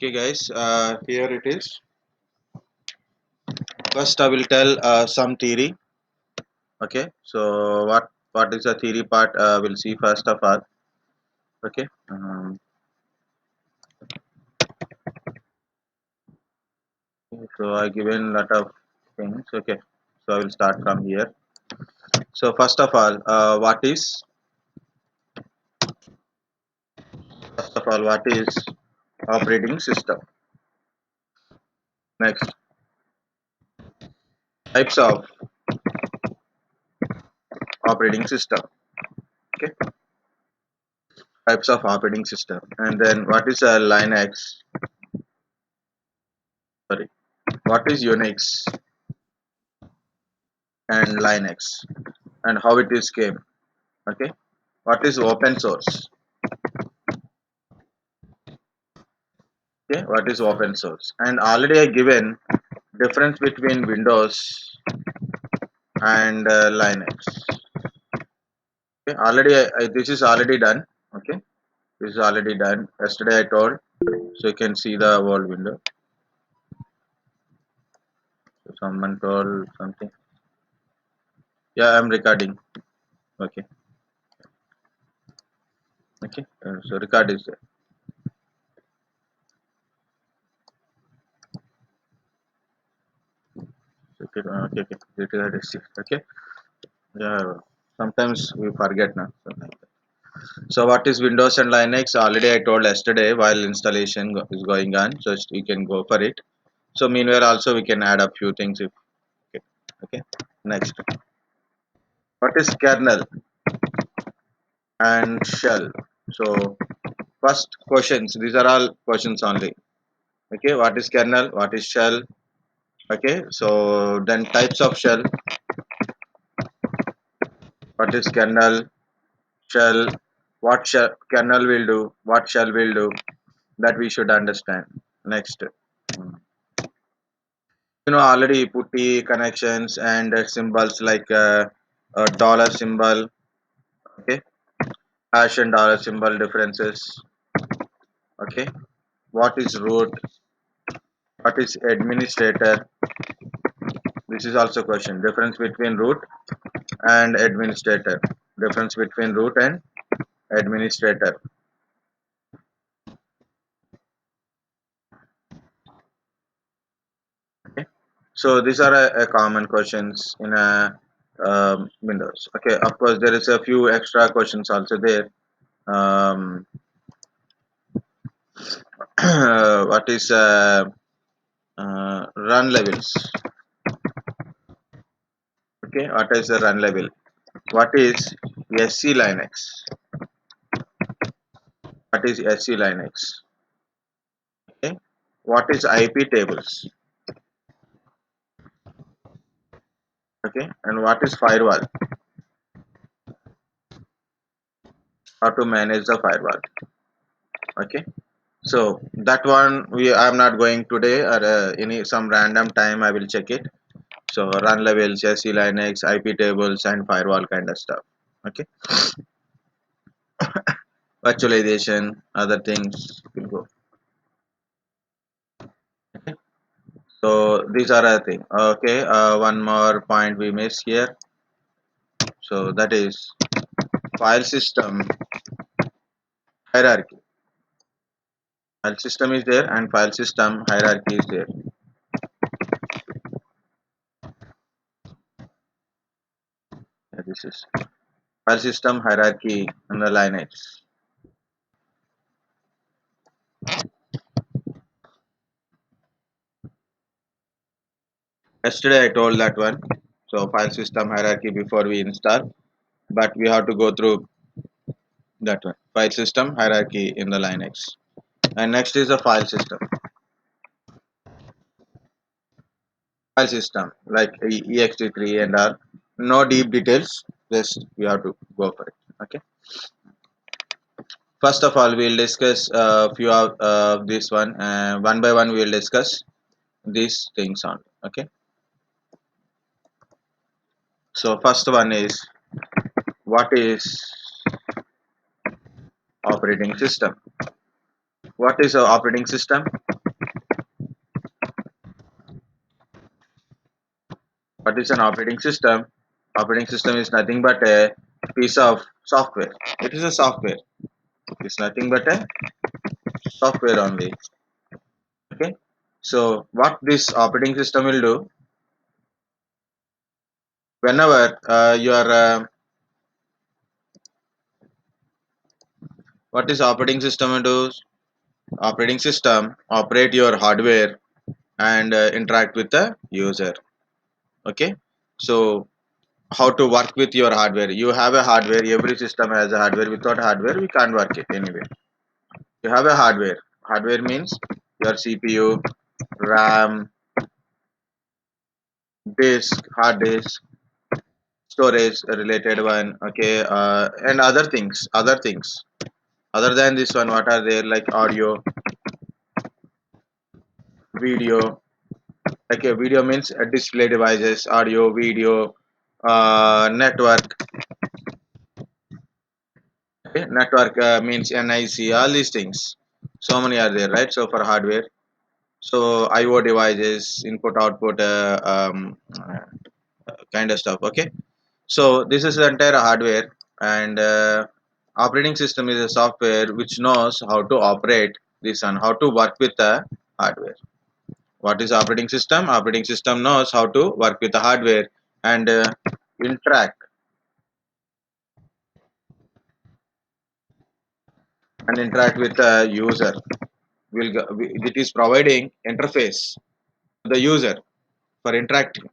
Okay, guys, here it is. First, I will tell some theory. Okay, so what is the theory part? We'll see first of all. Okay, so I given lot of things. Okay, so I will start from here. So first of all, what is operating system? Next, types of operating system. Okay, types of operating system, and then what is a Linux? Sorry, what is Unix and Linux, and how it is came? Okay, what is open source? Okay, what is open source? And already I given difference between Windows and Linux. Okay, already this is already done. Okay, this is already done. Yesterday I told, so you can see the whole window. So someone told something. Yeah, I'm recording. Okay, okay. So record is there. Okay, okay. Record is there. Okay. Yeah. Sometimes we forget now. So what is Windows and Linux? Already I told yesterday while installation is going on, so we can go for it. So meanwhile also we can add a few things if okay. Okay. Next, what is kernel and shell? So first questions. These are all questions only. Okay. What is kernel? What is shell? Okay. So then types of shell. What is kernel? Shell. What shell kernel will do? What shell will do? That we should understand. Next. Already putty connections and symbols like a dollar symbol, okay, hash and dollar symbol differences, okay, what is root, what is administrator, this is also question, difference between root and administrator, difference between root and administrator, okay. So these are a common questions in a Windows. Okay, of course there is a few extra questions also there. um, what is run levels? Okay, what is the run level? What is SC Linux? What is SC Linux? Okay, what is IP tables? Okay, and what is firewall? How to manage the firewall? Okay, so that one I am not going today, or any some random time I will check it. So run levels, SC Linux, IP tables, and firewall kind of stuff. Okay, virtualization, other things will go. So these are a thing. Okay, one more point we miss here. So that is file system hierarchy. File system is there and file system hierarchy is there. Yeah, this is file system hierarchy in the Linux. Yesterday I told that one. So file system hierarchy before we install, but we have to go through that one. File system hierarchy in the Linux. And next is the file system. File system like ext3 and all. No deep details. Just we have to go for it. Okay. First of all, we'll discuss a few of this one. One by one, we'll discuss these things on. Okay. So first one is what is operating system? What is an operating system? What is an operating system? Operating system is nothing but a piece of software. It is a software. It's nothing but a software only. Okay. So what this operating system will do, whenever you are what is operating system will do? Operating system operate your hardware and interact with the user. Okay. So how to work with your hardware? You have a hardware. Every system has a hardware. Without hardware, we can't work it anyway. You have a hardware. Hardware means your CPU, RAM, disk, hard disk, storage related one. Okay, and other things other than this one. What are there? Like audio, video. Like a video means display devices, audio, video, network. Okay? Network means NIC. All these things. So many are there, right? So for hardware, so IO devices, input output, kind of stuff. Okay. So this is the entire hardware, and operating system is a software which knows how to operate this and how to work with the hardware. What is operating system? Operating system knows how to work with the hardware and interact interact with the user. It is providing interface to the user for interacting.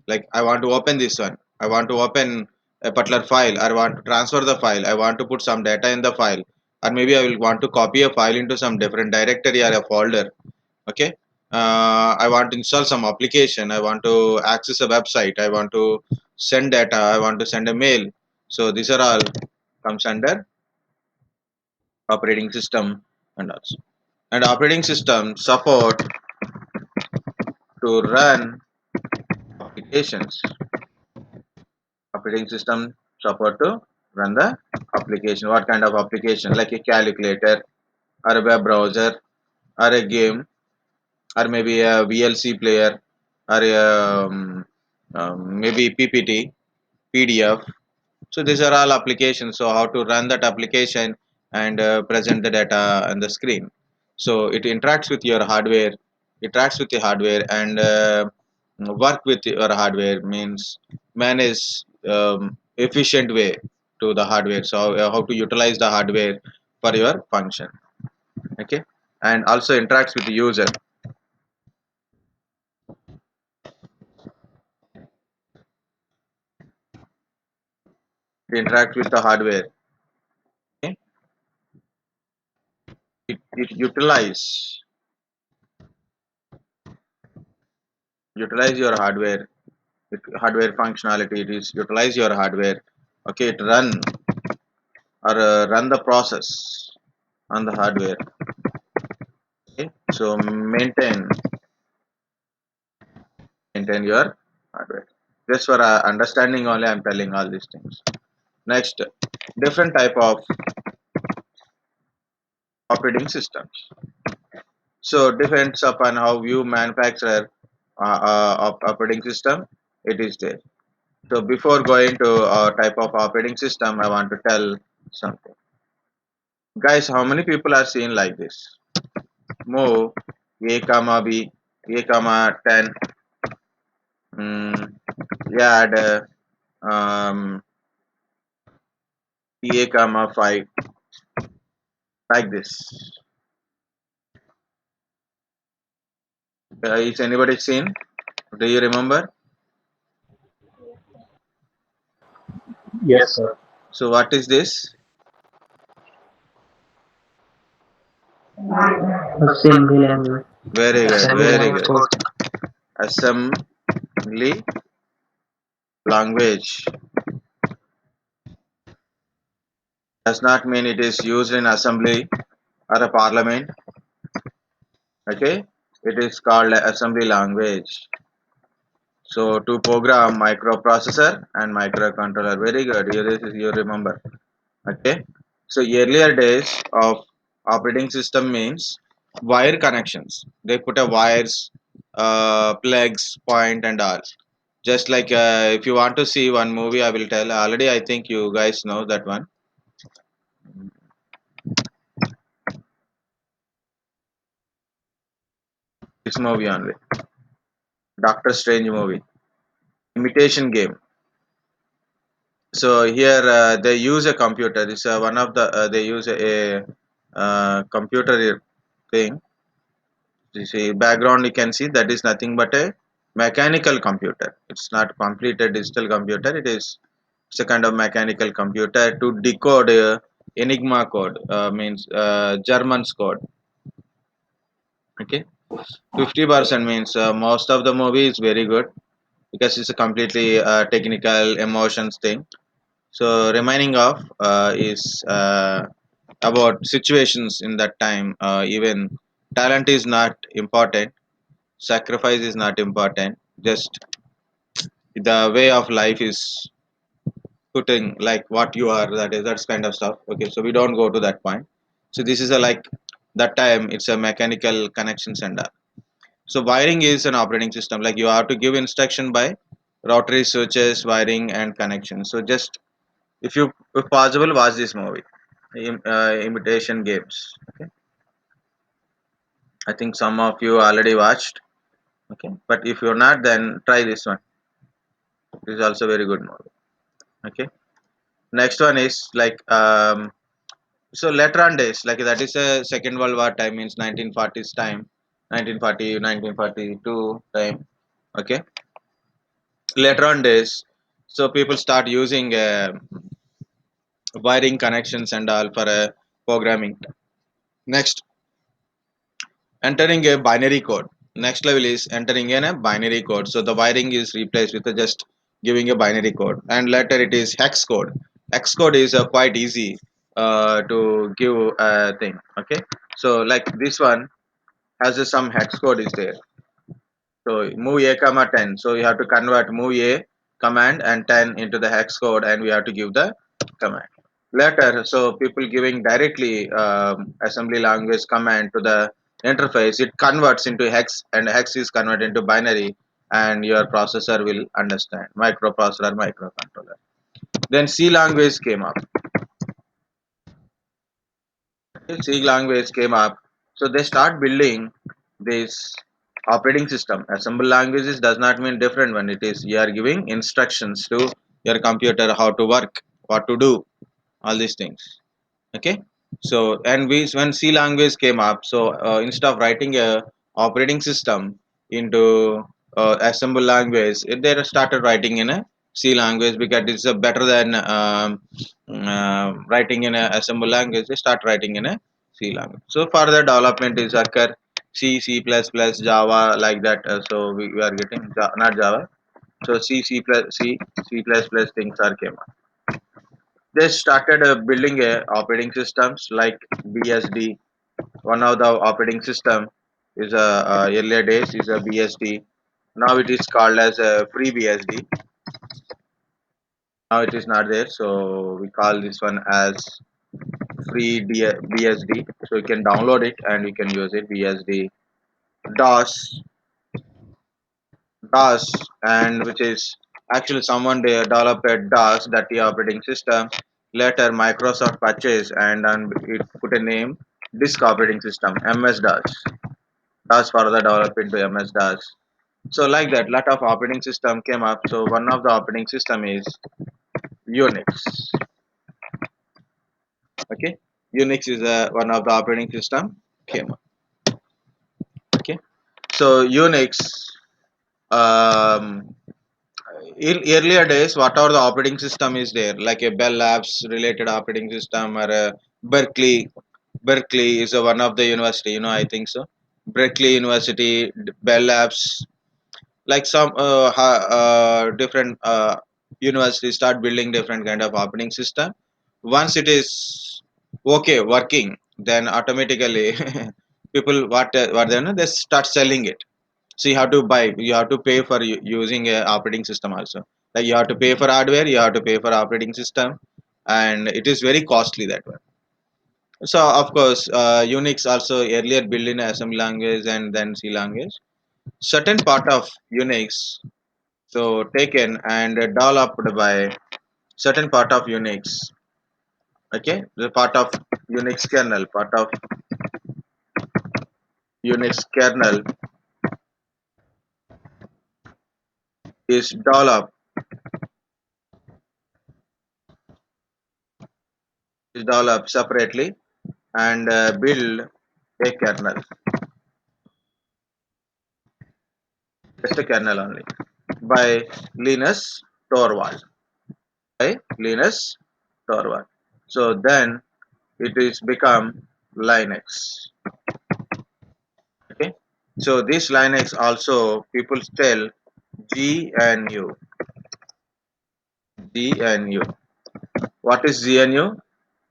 Like I want to open this one, I want to open a particular file, I want to transfer the file, I want to put some data in the file, or maybe I will want to copy a file into some different directory or a folder. Okay. I want to install some application, I want to access a website, I want to send data, I want to send a mail. So these are all comes under operating system. And operating system support to run applications. Operating system support to run the application. What kind of application? Like a calculator or a web browser or a game or maybe a VLC player or a, maybe PPT, PDF. So these are all applications. So how to run that application and present the data on the screen. So it interacts with your hardware, interacts with the hardware and work with your hardware means manage efficient way to the hardware. So how to utilize the hardware for your function. Okay, and also interacts with the user. It interacts with the hardware. Okay, it utilize your hardware. Hardware functionality, it is utilize your hardware. Okay, it run the process on the hardware. Okay, so maintain your hardware. Just for understanding only, I'm telling all these things. Next, different type of operating systems. So depends upon how you manufacture operating system, it is there. So before going to type of operating system, I want to tell something. Guys, how many people are seeing like this? Move A comma B, A comma 10, mm, add A comma 5, like this. Is anybody seen? Do you remember? Yes, sir. So what is this? Assembly language. Very good, Assembly very language good. code. Assembly language does not mean it is used in assembly or a parliament. Okay, it is called assembly language. So to program microprocessor and microcontroller. Very good. You remember. Okay. So earlier days of operating system means wire connections. They put a wires, plugs, point and all. Just like if you want to see one movie, I will tell. Already, I think you guys know that one. This movie only, Doctor Strange movie, imitation game. So here they use a computer. This one of the they use computer thing. You see background, you can see that is nothing but a mechanical computer. It's not complete a digital computer. It's a kind of mechanical computer to decode Enigma code, means German's code. Okay, 50% means most of the movie is very good because it's a completely technical emotions thing. So remaining of is about situations in that time. Even talent is not important, sacrifice is not important. Just the way of life is putting like what you are. That's kind of stuff. Okay, so we don't go to that point. So this is a like that time it's a mechanical connection center. So wiring is an operating system. Like you have to give instruction by rotary switches, wiring, and connection. So just if possible, watch this movie, imitation games. Okay, I think some of you already watched. Okay, but if you're not, then try this one. This is also very good movie. Okay, next one is like so later on days, like that is a Second World War time, means 1940s time, 1940 1942 time. Okay, later on days, so people start using wiring connections and all for programming. Next, entering a binary code. Next level is entering in a binary code. So the wiring is replaced with just giving a binary code, and later it is hex code. Hex code is quite easy to give a thing. Okay, so like this one has some hex code is there. So move a comma 10. So you have to convert move a command and 10 into the hex code, and we have to give the command. Later, so people giving directly assembly language command to the interface, it converts into hex, and hex is converted into binary, and your processor will understand microprocessor, microcontroller. Then C language came up. C language came up, so they start building this operating system. Assemble languages does not mean different when it is you are giving instructions to your computer how to work, what to do, all these things. Okay, so and we when C language came up, so instead of writing a operating system into assemble language, they started writing in a C language because it's better than writing in a assemble language. They start writing in a C language. So further development is occur C, C plus plus, Java, like that. So we are getting not Java. So C, C plus C, C plus plus things are came up. They started building operating systems like BSD. One of the operating system is earlier days is a BSD. Now it is called as a FreeBSD. Now it is not there, so we call this one as BSD. So you can download it and you can use it. BSD, DOS, DOS, and which is actually someone they developed a DOS, that the operating system. Later, Microsoft purchased and it put a name Disk Operating System MS-DOS. DOS further developed into MS-DOS. So like that, lot of operating system came up. So one of the operating system is Unix. Okay, Unix is one of the operating system came up. Okay, so Unix. Um, in earlier days, whatever the operating system is there, like a Bell Labs related operating system or a Berkeley. Berkeley is one of the university, I think so. Berkeley University, Bell Labs, like some different universities start building different kind of operating system. Once it is okay working, then automatically people what they start selling it. So you have to pay for using a operating system also. Like you have to pay for hardware, you have to pay for operating system, and it is very costly that one. So of course Unix also earlier built in assembly language and then C language. Certain part of Unix So taken and developed by certain part of Unix. Okay, the part of Unix kernel, part of Unix kernel is developed separately and build a kernel, just a kernel only, by Linus Torvald, by Linus Torvald. So then it is become Linux. Okay. So this Linux also people tell GNU. GNU. What is GNU?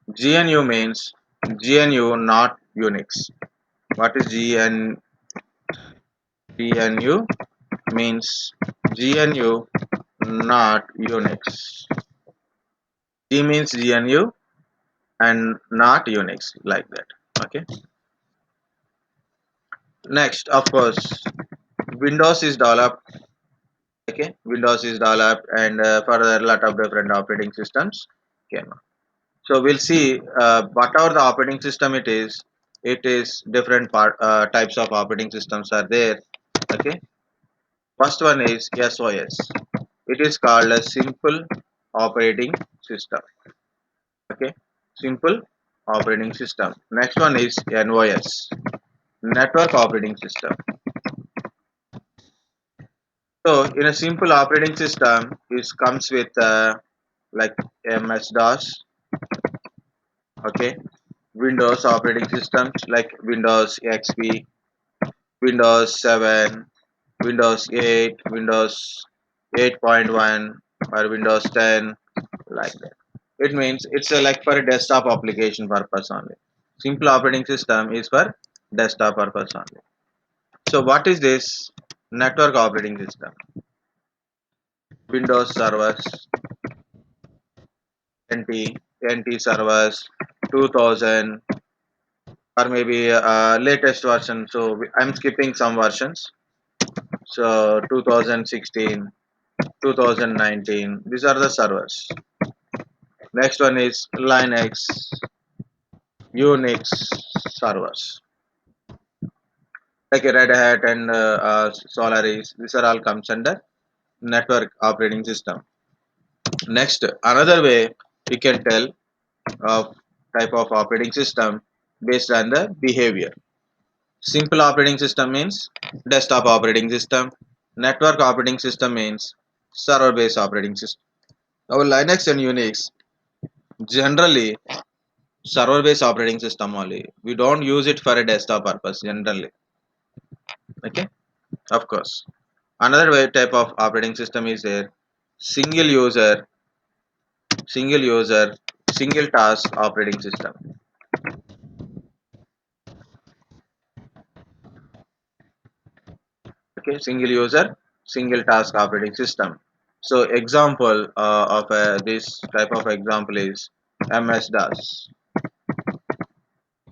GNU means GNU not Unix. What is GNU means GNU not Unix. G means GNU and not Unix, like that. Okay. Next, of course, Windows is developed. Okay, Windows is developed, and further a lot of different operating systems came up. So we'll see whatever the operating system it is different types of operating systems are there. Okay, first one is SOS. It is called a simple operating system. Okay, simple operating system. Next one is NOS, network operating system. So in a simple operating system, it comes with like MS-DOS, okay, Windows operating systems like Windows XP, Windows 7, Windows 8, Windows 8.1, or Windows 10, like that. It means it's like for a desktop application purpose only. Simple operating system is for desktop purpose only. So what is this network operating system? Windows servers, NT servers, 2000, or maybe latest version. So I'm skipping some versions. So 2016, 2019. These are the servers. Next one is Linux, Unix servers, like Red Hat and Solaris. These are all comes under network operating system. Next, another way we can tell of type of operating system based on the behavior. Simple operating system means desktop operating system. Network operating system means server based operating system. Our Linux and Unix generally server based operating system only. We don't use it for a desktop purpose generally. Okay, of course. Another way type of operating system is there single user, single user, single task operating system. Okay, single user, single task operating system. So example of this type of example is MS-DOS.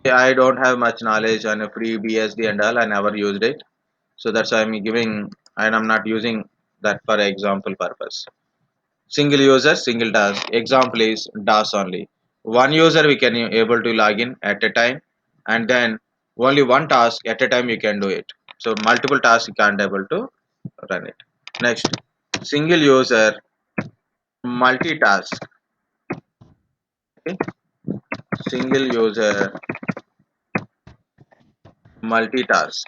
I don't have much knowledge on a FreeBSD and all. I never used it, so that's why I'm giving, and I'm not using that for example purpose. Single user, single task. Example is DOS only. One user we can able to log in at a time, and then only one task at a time you can do it. So multiple tasks you can't able to run it. Next, single user multitask. Okay, single user multitask.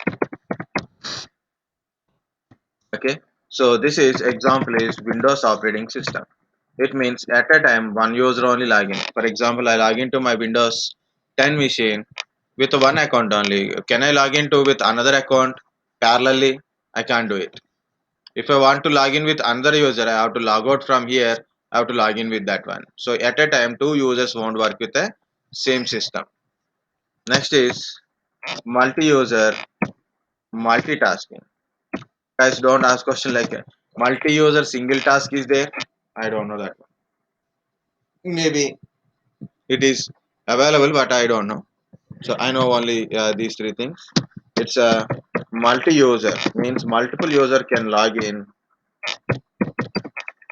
Okay, so this is example is Windows operating system. It means at a time one user only login. For example, I log into my Windows 10 machine with one account only. Can I log into with another account parallelly? I can't do it. If I want to log in with another user, I have to log out from here. I have to log in with that one. So at a time two users won't work with the same system. Next is multi-user multitasking. Guys, don't ask question like multi-user single task is there. I don't know that one. Maybe it is available, but I don't know. So I know only these three things. It's a multi-user means multiple user can log in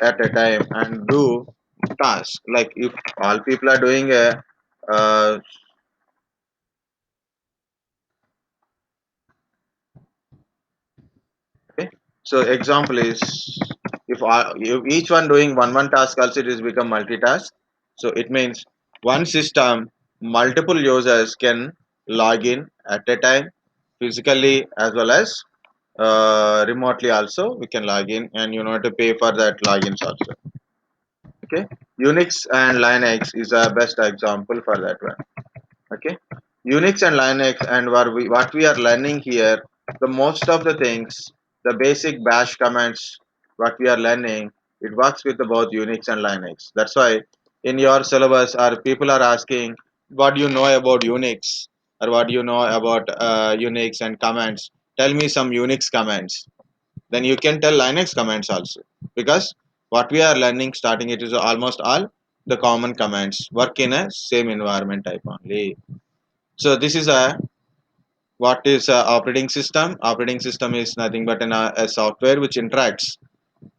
at a time and do tasks. Like if all people are doing a uh, okay. So example is if each one doing one task also it is become multitask. So it means one system multiple users can log in at a time physically as well as remotely also we can log in, and you know to pay for that logins also. Okay, Unix and Linux is a best example for that one. Okay, Unix and Linux, and what we are learning here, the most of the things, the basic bash commands what we are learning, it works with both Unix and Linux. That's why in your syllabus or people are asking what do you know about Unix or what do you know about Unix and commands, tell me some Unix commands. Then you can tell Linux commands also, because what we are learning starting it is almost all the common commands work in a same environment type only. So this is a what is a operating system. Operating system is nothing but a software which interacts,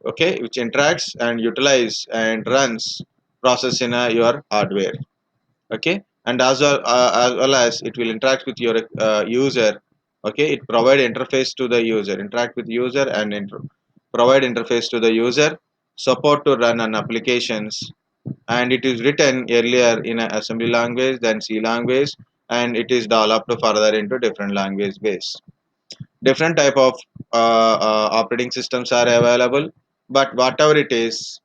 okay, which interacts and utilize and runs process in your hardware. Okay, and as well as it will interact with your user. Okay, it provide interface to the user, interact with user and provide interface to the user, support to run on applications, and it is written earlier in an assembly language then C language, and it is developed further into different language base. Different type of operating systems are available, but whatever it is,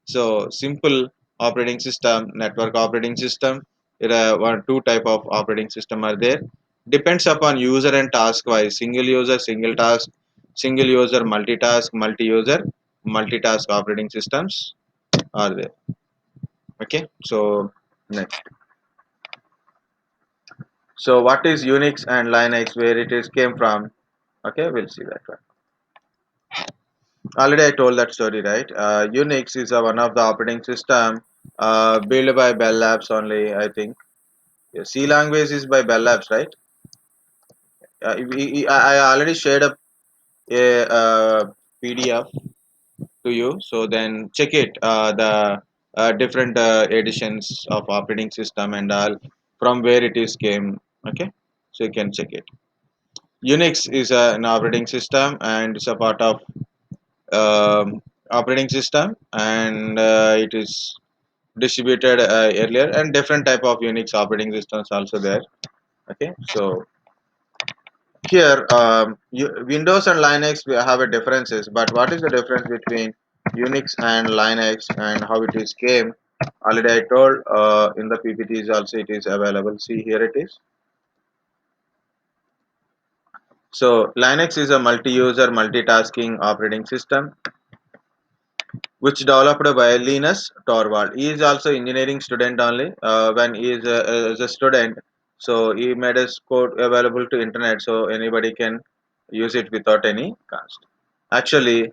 so simple operating system, network operating system, there are one two type of operating system are there. Depends upon user and task wise. Single user, single task, single user, multitask, multi-user, multitask operating systems are there. Okay, so next. So what is Unix and Linux? Where it is came from? Okay, we'll see that one. Already I told that story, right? Unix is one of the operating system built by Bell Labs only, I think. Yeah, C language is by Bell Labs, right? I already shared a PDF to you, so then check it. The different editions of operating system and all from where it is came. Okay, so you can check it. Unix is an operating system and it's a part of operating system, and it is distributed earlier, and different type of Unix operating systems also there. Okay, so here Windows and Linux we have a differences, but what is the difference between Unix and Linux and how it is came? Already I told in the PPTs also it is available. See here it is. So Linux is a multi-user multitasking operating system which developed by Linus Torvald. He is also engineering student only. When he is as a student, so he made his code available to internet, so anybody can use it without any cost. Actually,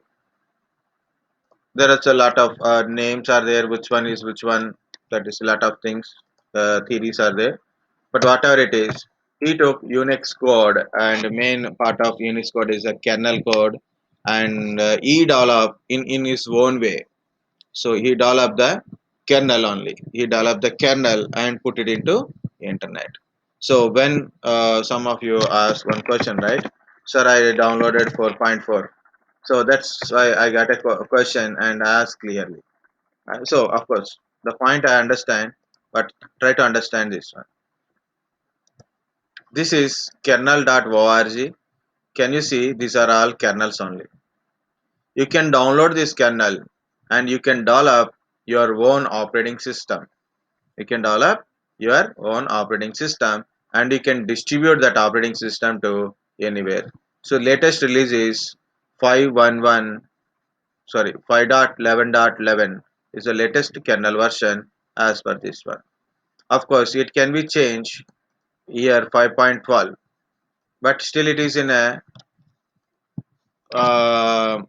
there is a lot of names are there. Which one is which one? That is a lot of things. Theories are there. But whatever it is, he took Unix code, and main part of Unix code is a kernel code, and he developed in his own way. So he developed the kernel only. He developed the kernel and put it into internet. So when some of you ask one question, right? Sir, I downloaded 4.4. So that's why I got a question and ask clearly. So of course, the point I understand, but try to understand this one. This is kernel.org. Can you see these are all kernels only? You can download this kernel and you can develop your own operating system. You can develop your own operating system and you can distribute that operating system to anywhere. So latest release is 5.11, sorry, 5.11.11 is the latest kernel version as per this one. Of course it can be changed here 5.12, but still it is in a uh,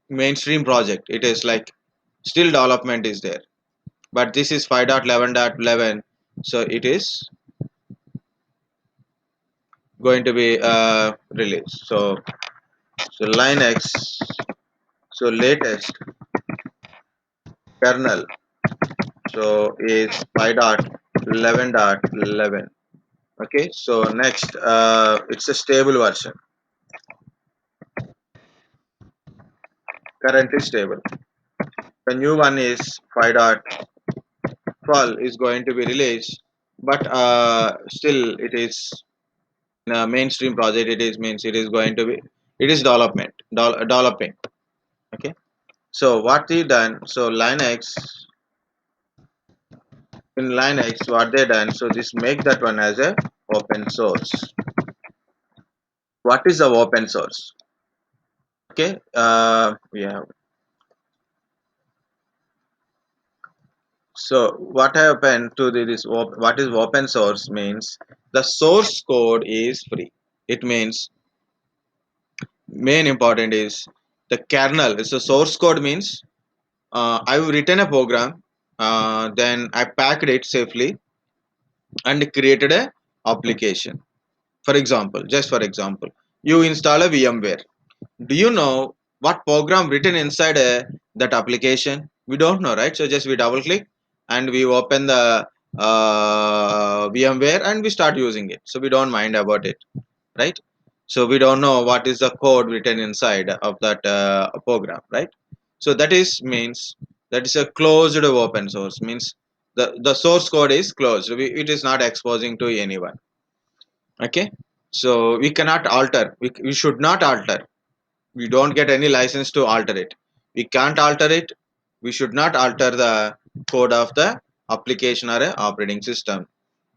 mainstream project. It is like still development is there, but this is 5.11.11, so it is going to be released. So Linux, so latest. kernel. So is 5.11.11. Okay, so next, it's a stable version, currently stable. The new one is 5.12 is going to be released, but still it is in a mainstream project. It is means it is going to be, it is developing. Okay, so what they done? So Linux, what they done? So this make that one as a open source. What is the open source? Okay, yeah. So what happened to what is open source means the source code is free. It means main important is the kernel. It's a source code means I've written a program, then I packed it safely and created a application. For example, just for example, you install a VMware. Do you know what program written inside that application? We don't know, right? So just we double click and we open the VMware and we start using it. So we don't mind about it, right? So we don't know what is the code written inside of that program, right? So that is means that is a closed open source means the source code is closed. It is not exposing to anyone. Okay, so we cannot alter. We should not alter. We don't get any license to alter it. We can't alter it. We should not alter the code of the application or a operating system.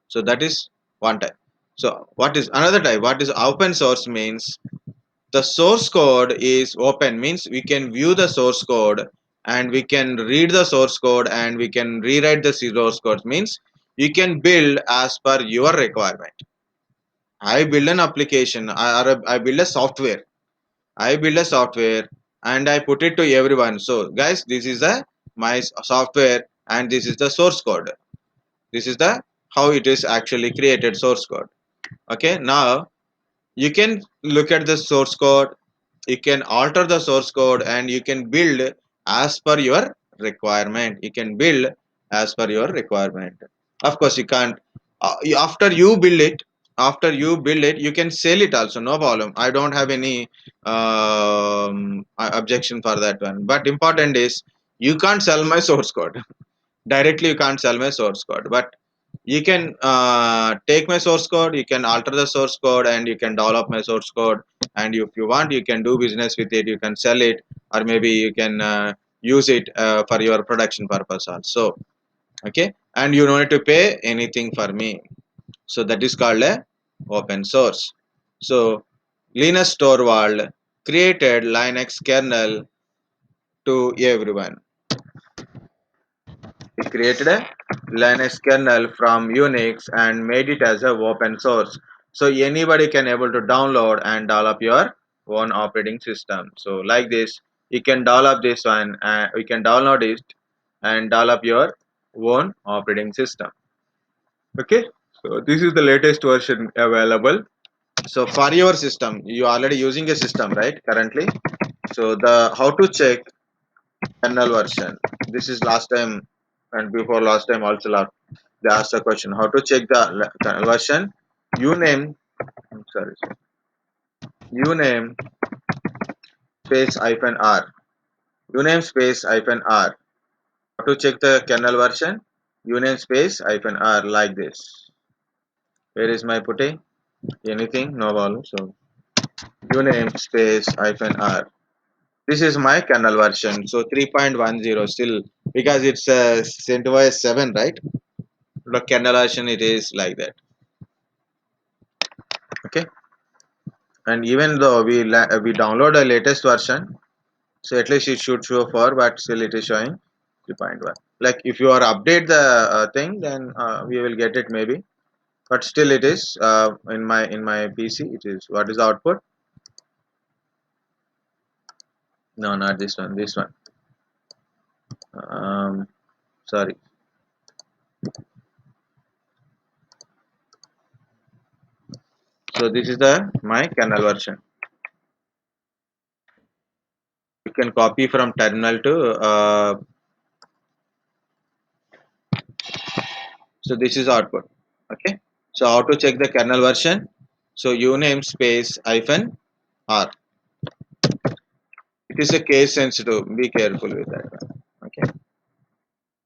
So that is one type. So what is another type? What is open source means? The source code is open means we can view the source code and we can read the source code and we can rewrite the source code means you can build as per your requirement. I build an application I build a software. I build a software and I put it to everyone. So guys, this is the my software and this is the source code. This is the how it is actually created source code. Okay, now you can look at the source code, you can alter the source code and you can build as per your requirement. You can build as per your requirement. Of course you can't after you build it you can sell it also, no problem. I don't have any objection for that one, but important is you can't sell my source code directly. You can't sell my source code, but you can take my source code, you can alter the source code and you can develop my source code, and if you want you can do business with it, you can sell it, or maybe you can use it for your production purpose also. Okay, and you don't need to pay anything for me. So that is called a open source. So Linus Torvald created Linux kernel to everyone. He created a Linux kernel from Unix and made it as a open source. So anybody can able to download and develop your own operating system. So like this, you can develop this one and you can download it and develop your own operating system. Okay. So this is the latest version available. So for your system, you are already using a system, right? Currently. So the how to check kernel version. This is last time and before last time also they asked a question how to check the kernel version. Uname, I'm sorry, uname space hyphen r. Uname space hyphen r. How to check the kernel version? Uname space hyphen r like this. Where is my putty? Anything? No problem. So uname space hyphen r. This is my kernel version. So 3.10 still because it's CentOS 7, right? The kernel version it is like that. Okay, and even though we download the latest version, so at least it should show for, but still it is showing 3.1. Like if you are update the thing, then we will get it maybe, but still it is in my PC it is. What is the output? No, not this one, this one. Sorry. So this is the my kernel version. You can copy from terminal to So this is output. Okay. So how to check the kernel version? So uname space hyphen r. It is a case sensitive. Be careful with that one. Okay.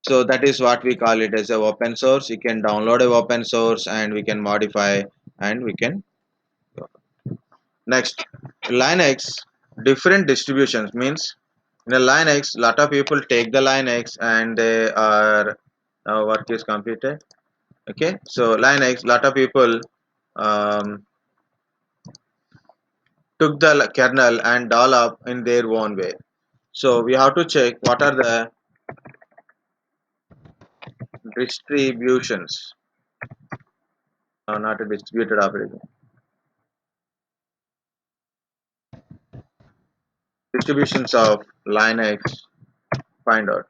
So that is what we call it as a open source. You can download a open source and we can modify and we can. Next, Linux different distributions means in a Linux, lot of people take the Linux and they are work is completed. Okay, so Linux, lot of people um, took the kernel and develop in their own way. So we have to check what are the distributions, not a distributed operating distributions of Linux. Find out.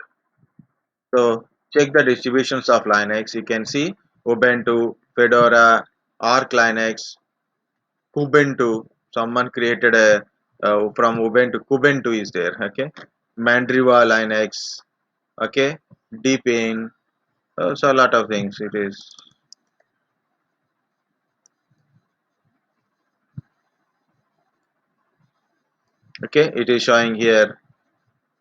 So check the distributions of Linux. You can see Ubuntu, Fedora, Arch Linux, Ubuntu. Someone created a from Ubuntu. Ubuntu is there. Okay, Mandriva Linux. Okay, Debain. So a lot of things. It is okay. It is showing here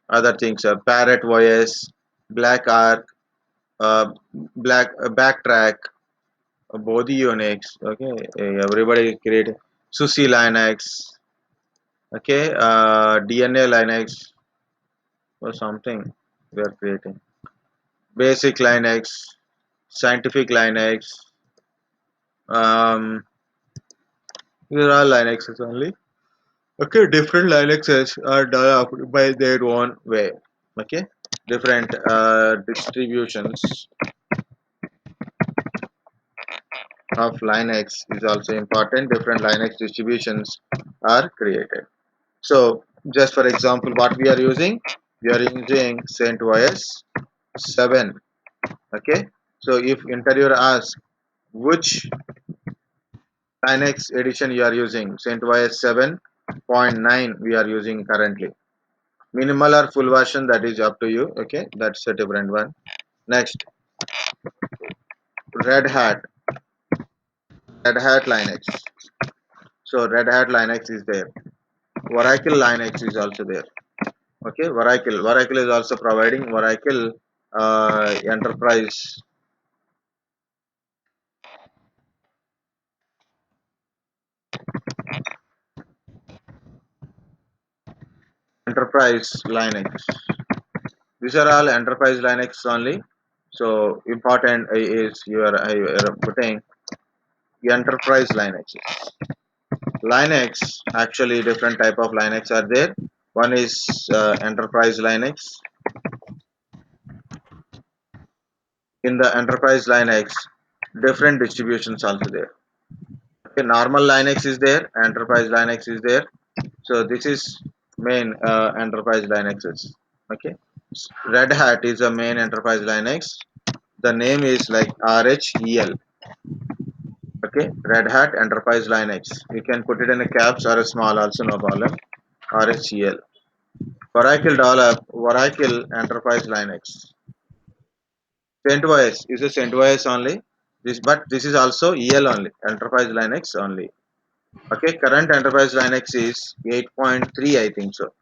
other things. Parrot OS, Black Arc, Black Backtrack, Bodhi Unix. Okay, everybody create SUSE Linux. Okay, DNA Linux or something we are creating. Basic Linux, Scientific Linux. These are all Linuxes only. Okay, different Linuxes are developed by their own way. Okay, different distributions of Linux is also important. Different Linux distributions are created. So, just for example, what we are using? We are using CentOS 7. Okay, so if interviewer asks which Linux edition you are using, CentOS 7.9 we are using currently. Minimal or full version, that is up to you. Okay, that's a different one. Next, Red Hat, Red Hat Linux. So Red Hat Linux is there. Oracle Linux is also there. Okay, Oracle is also providing Oracle Enterprise Linux. These are all enterprise Linux only. So important is you are putting enterprise Linux. Linux, actually different type of Linux are there. One is enterprise Linux. In the enterprise Linux, different distributions also there. Okay, normal Linux is there, enterprise Linux is there. So this is main enterprise Linuxes. Okay, Red Hat is a main enterprise Linux. The name is like RHEL. Okay, Red Hat Enterprise Linux. You can put it in a caps or a small also, no problem. RHEL. Oracle develop Oracle Enterprise Linux. CentOS is a CentOS only. This is also EL only, Enterprise Linux only. Okay, current Enterprise Linux is 8.3, I think so.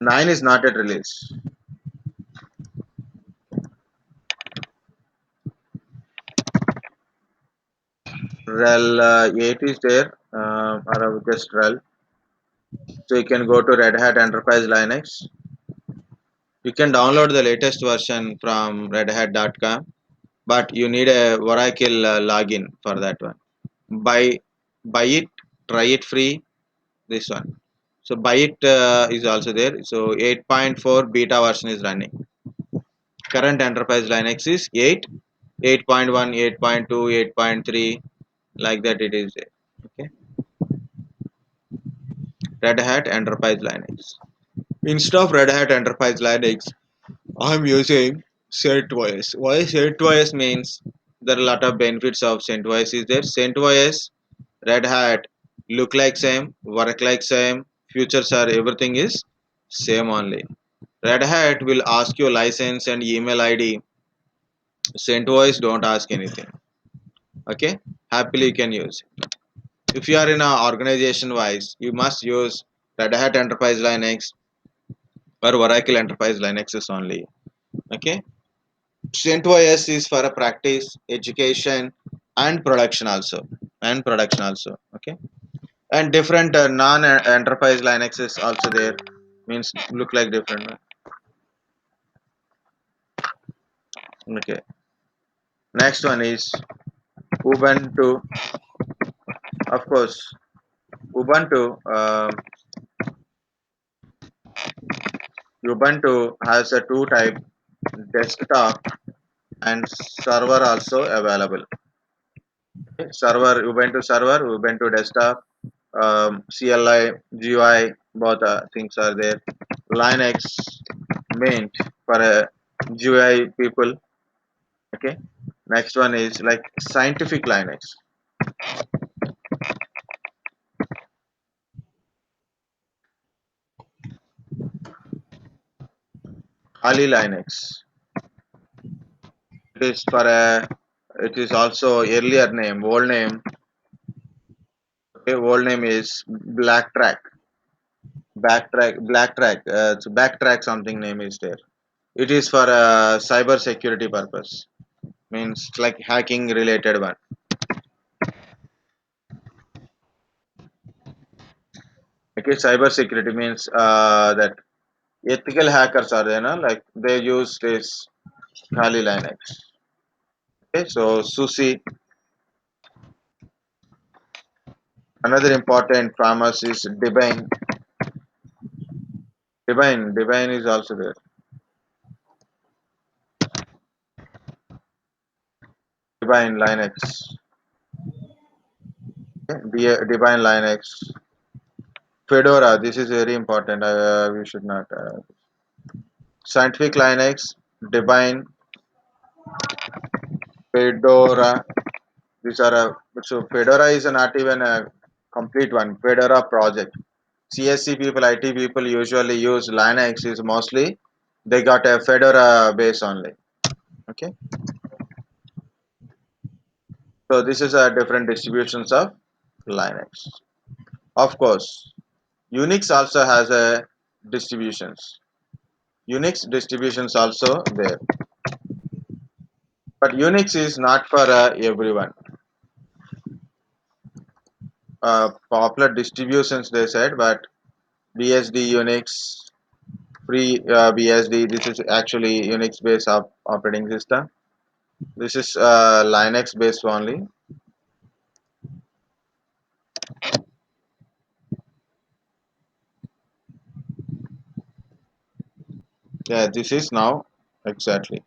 9 is not yet released. RHEL 8 is there, or just RHEL. So you can go to Red Hat Enterprise Linux. You can download the latest version from redhat.com, but you need a Oracle login for that one. Buy, buy it, try it free. This one. So buy it is also there. So 8.4 beta version is running. Current Enterprise Linux is 8, 8.1, 8.2, 8.3, like that it is there. Okay. Red Hat Enterprise Linux. Instead of Red Hat Enterprise Linux, I'm using CentOS. Why CentOS means there are a lot of benefits of CentOS is there. CentOS, Red Hat look like same, work like same, futures are everything is same only. Red Hat will ask you license and email ID CentOS don't ask anything. Okay, happily you can use it. If you are in a organization wise, you must use Red Hat Enterprise Linux or Oracle Enterprise Linux is only. Okay, CentOS is for a practice, education, and production also. And production also. Okay, and different non-enterprise Linux is also there. Means look like different. Okay, next one is Ubuntu. Of course, Ubuntu. Ubuntu has a two type desktop and server also available. Server Ubuntu server, Ubuntu desktop, CLI, GUI, both things are there. Linux Mint for GUI people. Okay. Next one is like Scientific Linux, Ali Linux. It is for a. It is also earlier name, old name. Okay, old name is Blacktrack. Blacktrack. So Backtrack something name is there. It is for cyber security purpose. Means like hacking related one. Okay, cyber security means that ethical hackers are there, no? Like they use this Kali Linux. Okay, so SUSE. Another important famous is Debain. Debain is also there. Debain Linux. Okay, Debain Linux. Fedora. This is very important. We should not. Scientific Linux. Debain. Fedora. These are so Fedora is not even a complete one. Fedora project. CSC people, IT people usually use Linux. Is mostly they got a Fedora base only. Okay, so this is a different distributions of Linux. Of course, Unix also has a distributions. Unix distributions also there, but Unix is not for everyone. Popular distributions they said, but BSD Unix, free BSD. This is actually Unix based operating system. This is Linux based only. Yeah, this is now exactly.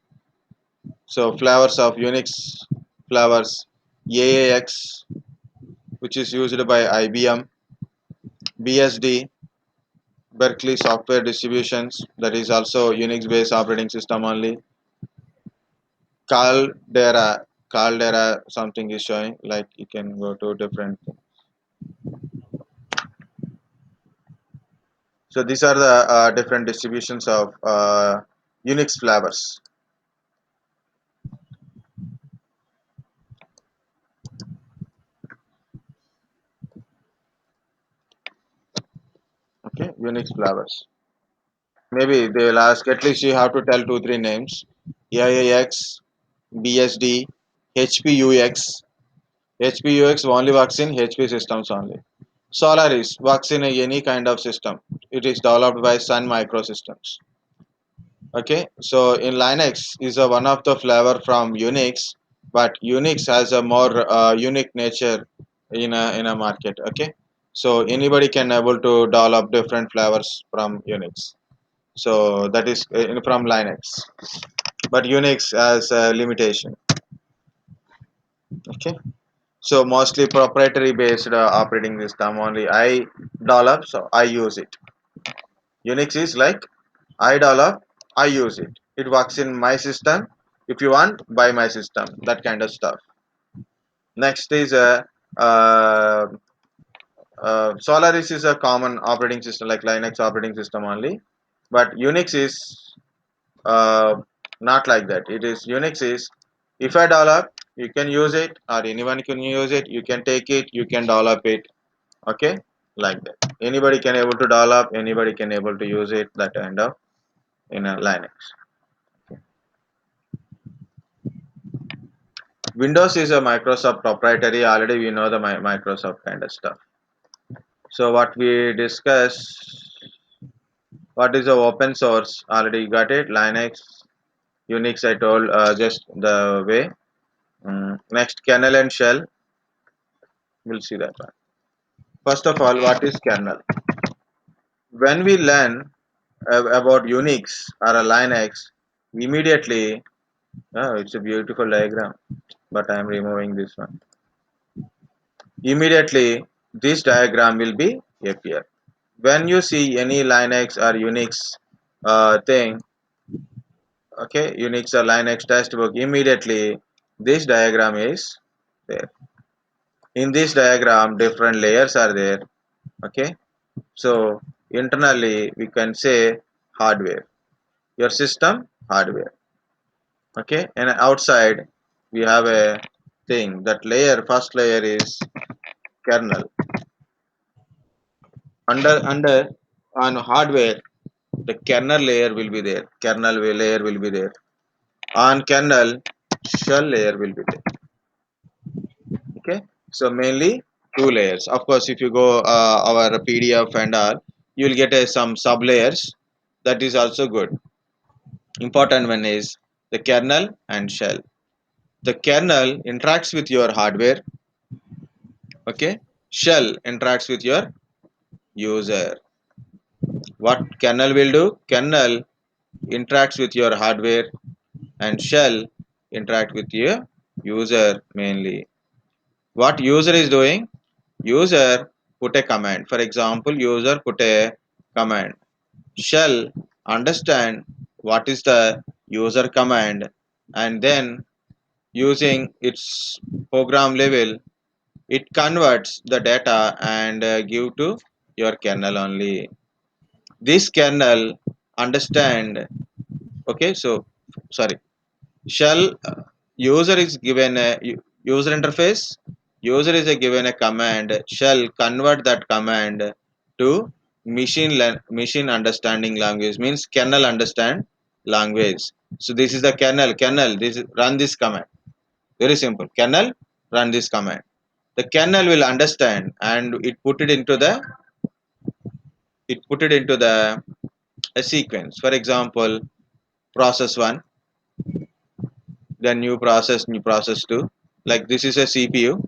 So flavors of Unix flavors AAX, which is used by IBM, BSD, Berkeley software distributions, that is also Unix based operating system only. Caldera something is showing, like you can go to different. So these are the different distributions of Unix flavors. Okay, Unix flavors. Maybe they will ask, at least you have to tell two three names: AIX, BSD, HPUX. HPUX only works in HP systems only. Solaris works in any kind of system. It is developed by Sun Microsystems. Okay, so in Linux is a one of the flavor from Unix, but Unix has a more unique nature in a market. Okay, so anybody can able to develop different flavors from Unix. So that is from Linux, but Unix has a limitation. Okay, so mostly proprietary based operating system only I develop, so I use it. Unix is like I develop, I use it. It works in my system. If you want, buy my system. That kind of stuff. Next is Solaris is a common operating system like Linux operating system only, but Unix is uh, not like that. It is Unix is If I develop, you can use it, or anyone can use it. You can take it, you can develop it. Okay, like that. Anybody can able to develop, anybody can able to use it. That kind of in a Linux. Windows is a Microsoft proprietary. Already we know the Microsoft kind of stuff. So what we discuss, what is the open source? Already got it. Linux, Unix. I told just the way. Next, kernel and shell. We'll see that one. First of all, what is kernel? When we learn about Unix or a Linux, immediately, oh, it's a beautiful diagram, but I am removing this one. Immediately, this diagram will be appear. When you see any Linux or Unix thing, okay, Unix or Linux textbook, immediately this diagram is there. In this diagram, different layers are there. Okay, so internally we can say hardware, your system hardware. Okay, and outside we have a thing, that layer, first layer is kernel. Under on hardware, the kernel layer will be there, layer will be there. On kernel, shell layer will be there. Okay, so mainly two layers. Of course, if you go our PDF and all, you will get some sub layers. That is also good. Important one is the kernel and shell. The kernel interacts with your hardware. Okay, shell interacts with your user. What kernel will do? Kernel interacts with your hardware, and shell interact with your user mainly. What user is doing? User put a command. For example, user put a command. Shell understand what is the user command, and then using its program level, it converts the data and give to your kernel only. This kernel understand. Okay, so sorry, shell user is given a user interface. User is a given a command. Shell convert that command to machine understanding language, means kernel understand language. So this is the kernel this is, run this command. Very simple. Kernel run this command. The kernel will understand, and it put it into the a sequence. For example, process 1, then new process 2. Like this is a CPU.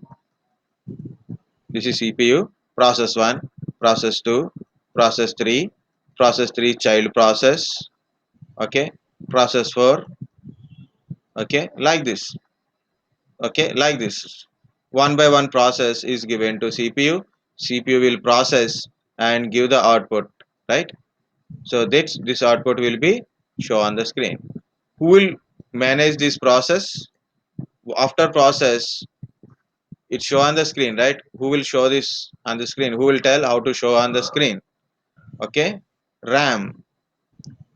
This is CPU. Process 1, process 2, process 3 child process. Okay, process 4. Okay, like this. Okay, like this. One by one process is given to CPU. CPU will process and give the output, right? So this output will be show on the screen. Who will manage this process? After process, it show on the screen, right? Who will show this on the screen? Who will tell how to show on the screen? Okay, RAM.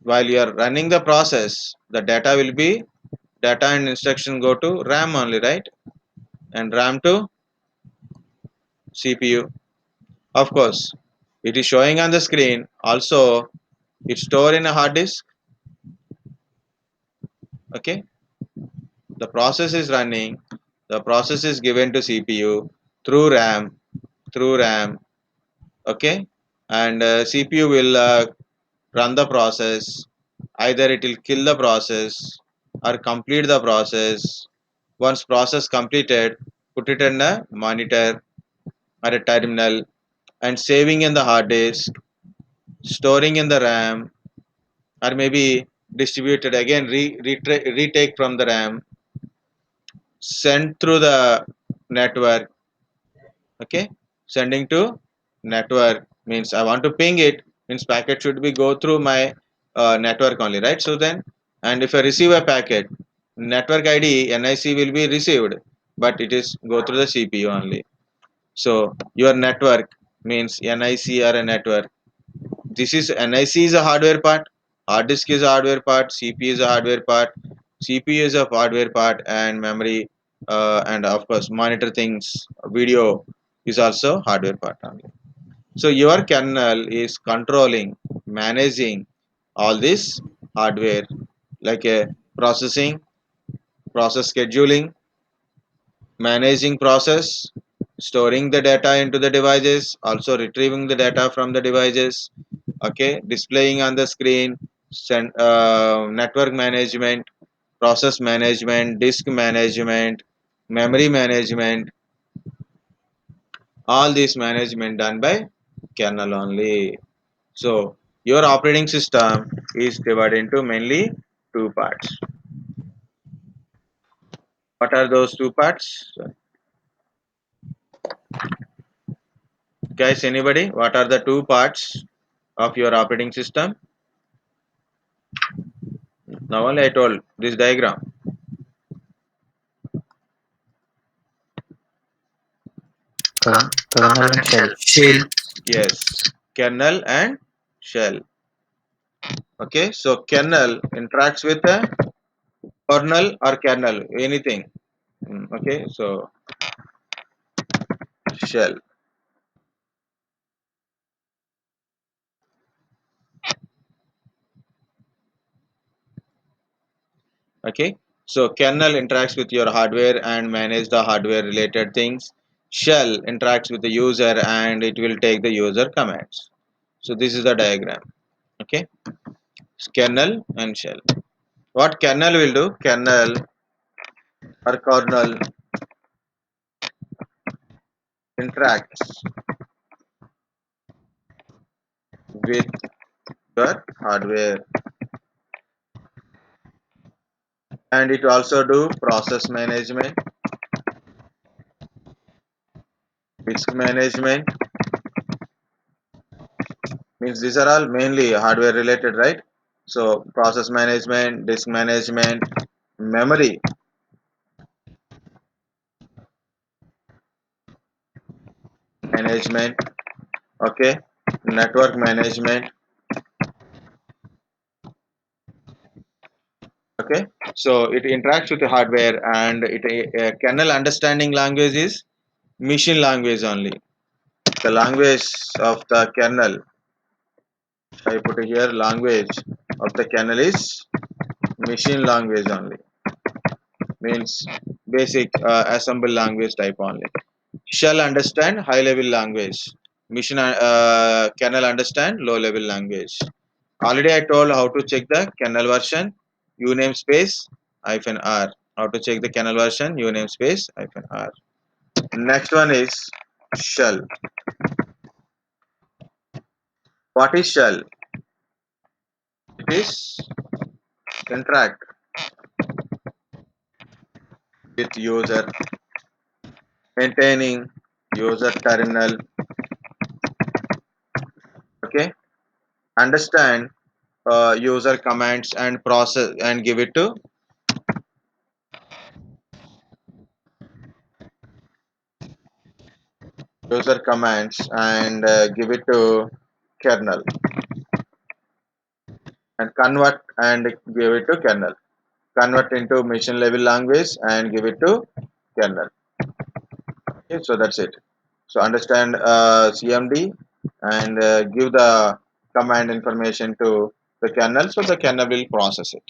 While you are running the process, the data and instruction go to RAM only, right? And RAM to CPU. Of course, it is showing on the screen. Also, it's stored in a hard disk. Okay, the process is running. The process is given to CPU through RAM, through RAM. Okay, and CPU will run the process. Either it will kill the process or complete the process. Once process completed, put it in a monitor or a terminal, and saving in the hard disk, storing in the RAM, or maybe distributed again, retake from the RAM, send through the network. Okay, sending to network means I want to ping it, means packet should be go through my network only, right? So then, and if I receive a packet, network id nic will be received, but it is go through the cpu only. So your network means nic or a network. This is nic is a hardware part, hard disk is a hardware part, cpu is a hardware part. CPU is a hardware part, and memory, and of course monitor things, video is also hardware part only. So your kernel is controlling, managing all this hardware, like a processing, process scheduling, managing process, storing the data into the devices, also retrieving the data from the devices, okay, displaying on the screen, network management, process management, disk management, memory management, all this management done by kernel only. So your operating system is divided into mainly two parts. What are those two parts? Guys, anybody? What are the two parts of your operating system? Now only I told this diagram. Kernel and shell. Shell. Yes, kernel and shell. Okay, so kernel interacts with a kernel or kernel, anything. Okay, so shell. Okay, so kernel interacts with your hardware and manage the hardware related things. Shell interacts with the user and it will take the user commands. So this is the diagram. Okay, kernel and shell. What kernel will do? Kernel or kernel interacts with your hardware, and it also do process management, disk management. Means these are all mainly hardware related, right? So process management, disk management, memory management, okay, network management, okay. So it interacts with the hardware, and it kernel understanding language is machine language only. The language of the kernel, I put here, language of the kernel is machine language only. Means basic assemble language type only. Shell understand high level language. Mission kernel understand low level language. Already I told how to check the kernel version. U namespace hyphen R. How to check the kernel version? U namespace hyphen R. Next one is shell. What is shell? It is interact with user, maintaining user terminal. Okay, understand user commands and process and give it to user commands and give it to kernel, and convert and give it to kernel, convert into machine level language and give it to kernel. Okay, so that's it. So understand CMD and give the command information to the kernel, so the kernel will process it,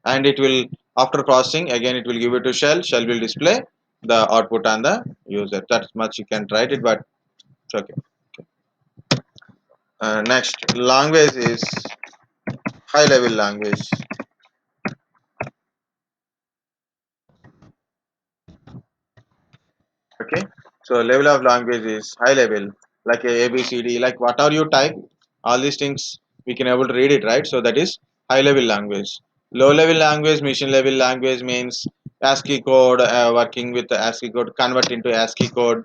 and it will, after processing, again it will give it to shell. Shell will display the output on the user. That much you can write it, but it's okay. Next language is high level language. Okay, so level of language is high level, like a ABCD, like whatever you type, all these things we can able to read it, right? So that is high level language. Low level language, machine level language means ASCII code, working with the ASCII code, convert into ASCII code.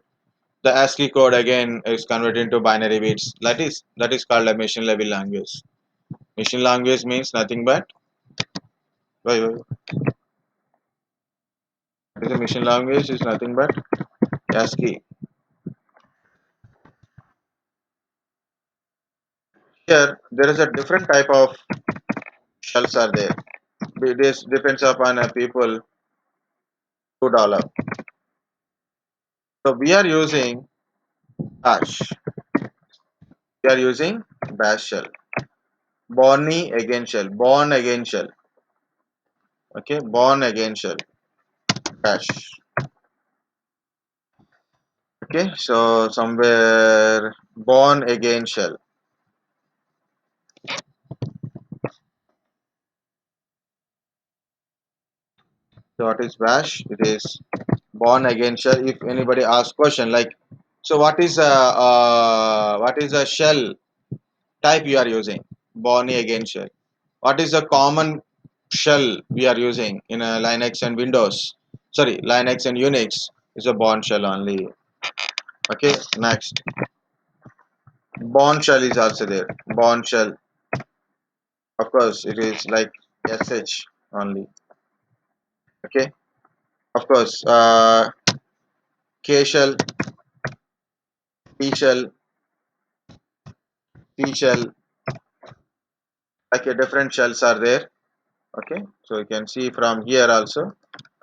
The ASCII code again is converted into binary bits. That is called a machine level language. Machine language means nothing but, what is a machine language is nothing but ASCII. Here there is a different type of shells are there. This depends upon people to develop. So we are using bash. We are using bash shell. Borny again shell. Born again shell. Okay, born again shell. Bash. Okay, so somewhere born again shell. So what is bash? It is born again shell. If anybody asks question like, so what is a shell type you are using? Born again shell. What is the common shell we are using in a Linux and Windows? Sorry, Linux and Unix is a Bourne shell only. Okay, next. Bourne shell is also there. Bourne shell, of course, it is like SH only. Okay, of course, K shell, T shell, T shell, like different shells are there. Okay, so you can see from here also.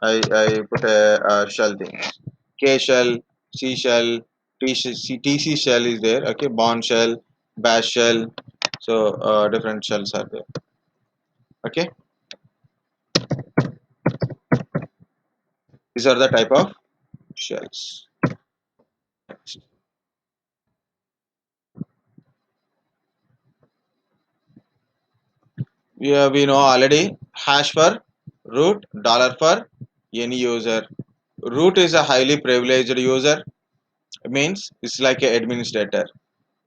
I put a shell things. K shell, C shell, TC shell is there. Okay, Bourne shell, Bash shell. So different shells are there. Okay, these are the type of shells. We know already hash for root, dollar for any user. Root is a highly privileged user. Means it's like an administrator.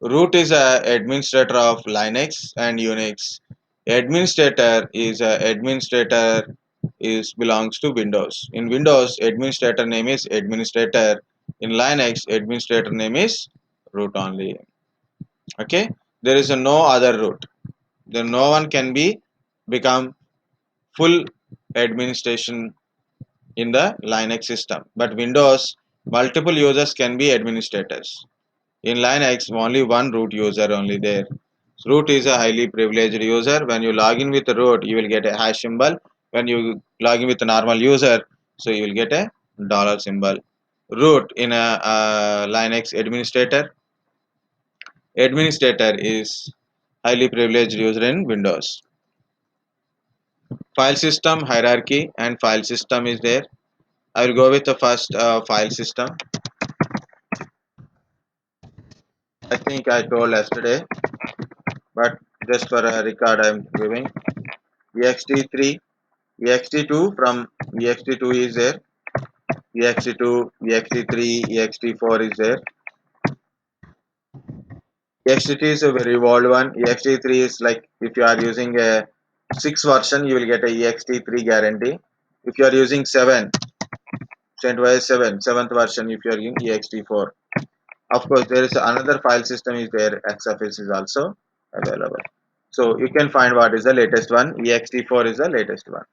Root is a administrator of Linux and Unix. Administrator is belongs to Windows. In Windows, administrator name is administrator. In Linux, administrator name is root only. Okay, there is a no other root. Then no one can be become full administration in the Linux system. But Windows, multiple users can be administrators. In Linux, only one root user only there. Root is a highly privileged user. When you log in with the root, you will get a hash symbol. When you log in with a normal user, so you will get a dollar symbol. Root in a Linux administrator. Administrator is highly privileged user in Windows. File system hierarchy and file system is there. I will go with the first file system. I think I told yesterday, but just for a record, I am giving ext3, ext2 from ext2 is there, ext2, ext3, ext4 is there. Ext3 is a very old one. Ext3 is like if you are using a 6 version, you will get a ext3 guarantee. If you are using 7, CentOS 7, 7th version, if you are using ext4. Of course, there is another file system is there. XFS is also available. So you can find what is the latest one. ext4 is the latest one.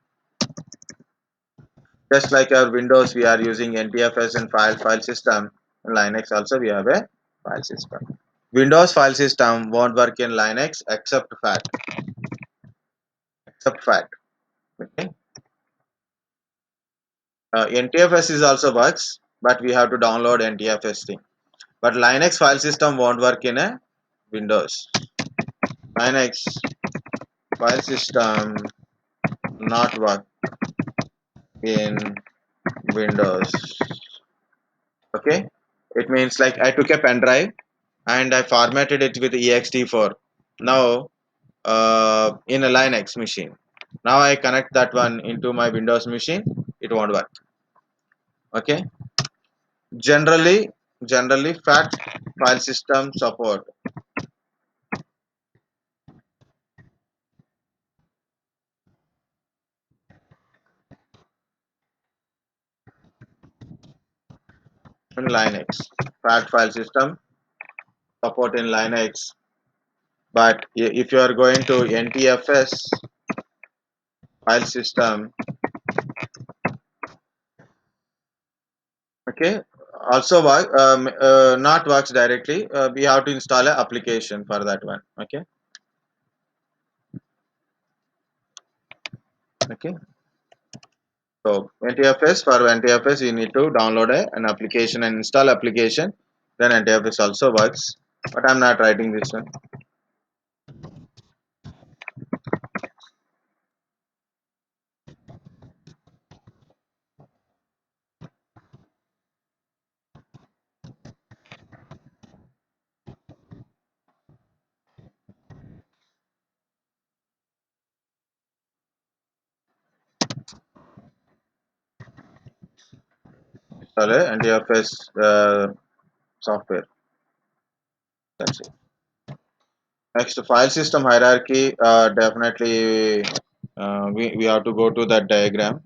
Just like our Windows, we are using NTFS and file system. In Linux also we have a file system. Windows file system won't work in Linux except FAT. Except FAT. Okay. NTFS is also works, but we have to download NTFS thing. But Linux file system won't work in a Windows. Linux file system not work in Windows. Okay, it means like I took a pen drive and I formatted it with ext4. Now in a Linux machine. Now I connect that one into my Windows machine. It won't work. Okay. Generally, FAT file system support in Linux. FAT file system support in Linux. But if you are going to NTFS file system, okay, also work not works directly. We have to install an application for that one. Okay. Okay. So NTFS, for NTFS you need to download an application and install application. Then NTFS also works. But I'm not writing this one. Install a NTFS software. That's it. Next, file system hierarchy. Definitely, we have to go to that diagram.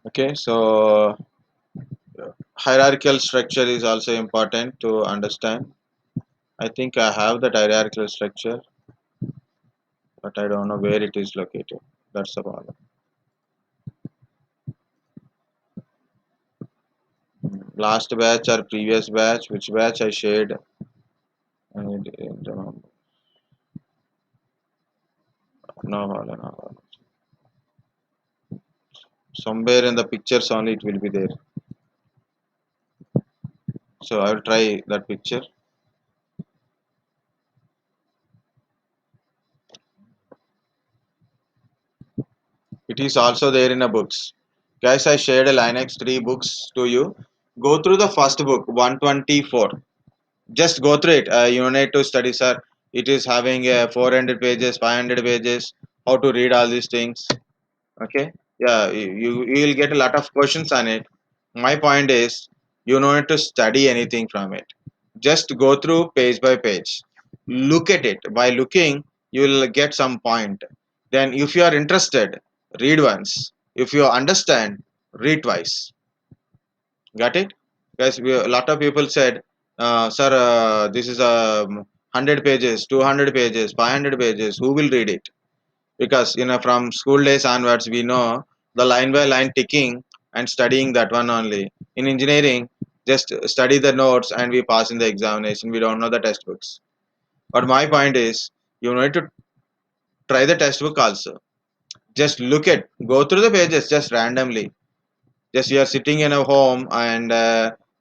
Okay, so hierarchical structure is also important to understand. I think I have that hierarchical structure, but I don't know where it is located. That's the problem. Last batch or previous batch, which batch I shared? I don't remember. No, no. Somewhere in the pictures only it will be there. So I will try that picture. It is also there in a books. Guys, I shared a Linux 3 books to you. Go through the first book, 124. Just go through it. You don't need to study, sir. It is having 400 pages, 500 pages. How to read all these things? Okay. Yeah, you will get a lot of questions on it. My point is, you don't need to study anything from it. Just go through page by page. Look at it. By looking, you will get some point. Then, if you are interested, read once. If you understand, read twice. Got it? Guys, a lot of people said, sir, this is 100 pages, 200 pages, 500 pages. Who will read it? Because from school days onwards we know the line by line ticking and studying that one only. In engineering, just study the notes and we pass in the examination. We don't know the textbooks. But my point is, you need to try the textbook also. Just look at, go through the pages just randomly. Just you are sitting in a home and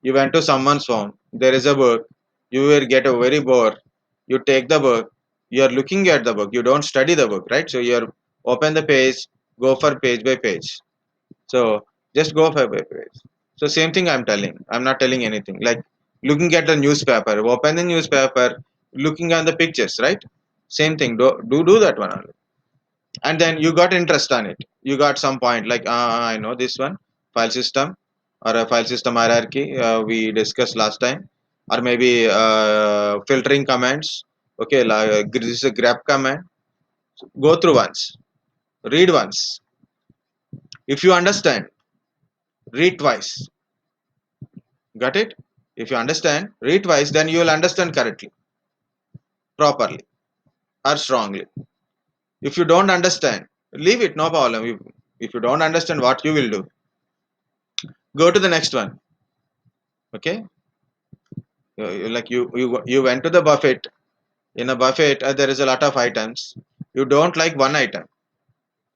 you went to someone's home, there is a book, you will get a very bored. You take the book, you are looking at the book, you don't study the book, right? So you are open the page, go for page by page. So just go for by page. So same thing I'm telling, I'm not telling anything like looking at the newspaper, open the newspaper, looking at the pictures, right? Same thing, do that one only. And then you got interest on it, you got some point like I know this one, file system or a file system hierarchy, we discussed last time. Or maybe filtering commands. Okay, like this is a grep command. Go through once, read once. If you understand, read twice. Got it? If you understand, read twice, then you will understand correctly, properly, or strongly. If you don't understand, leave it, no problem. If you don't understand, what you will do, go to the next one. Okay. Like you went to the buffet. In a buffet, there is a lot of items. You don't like one item,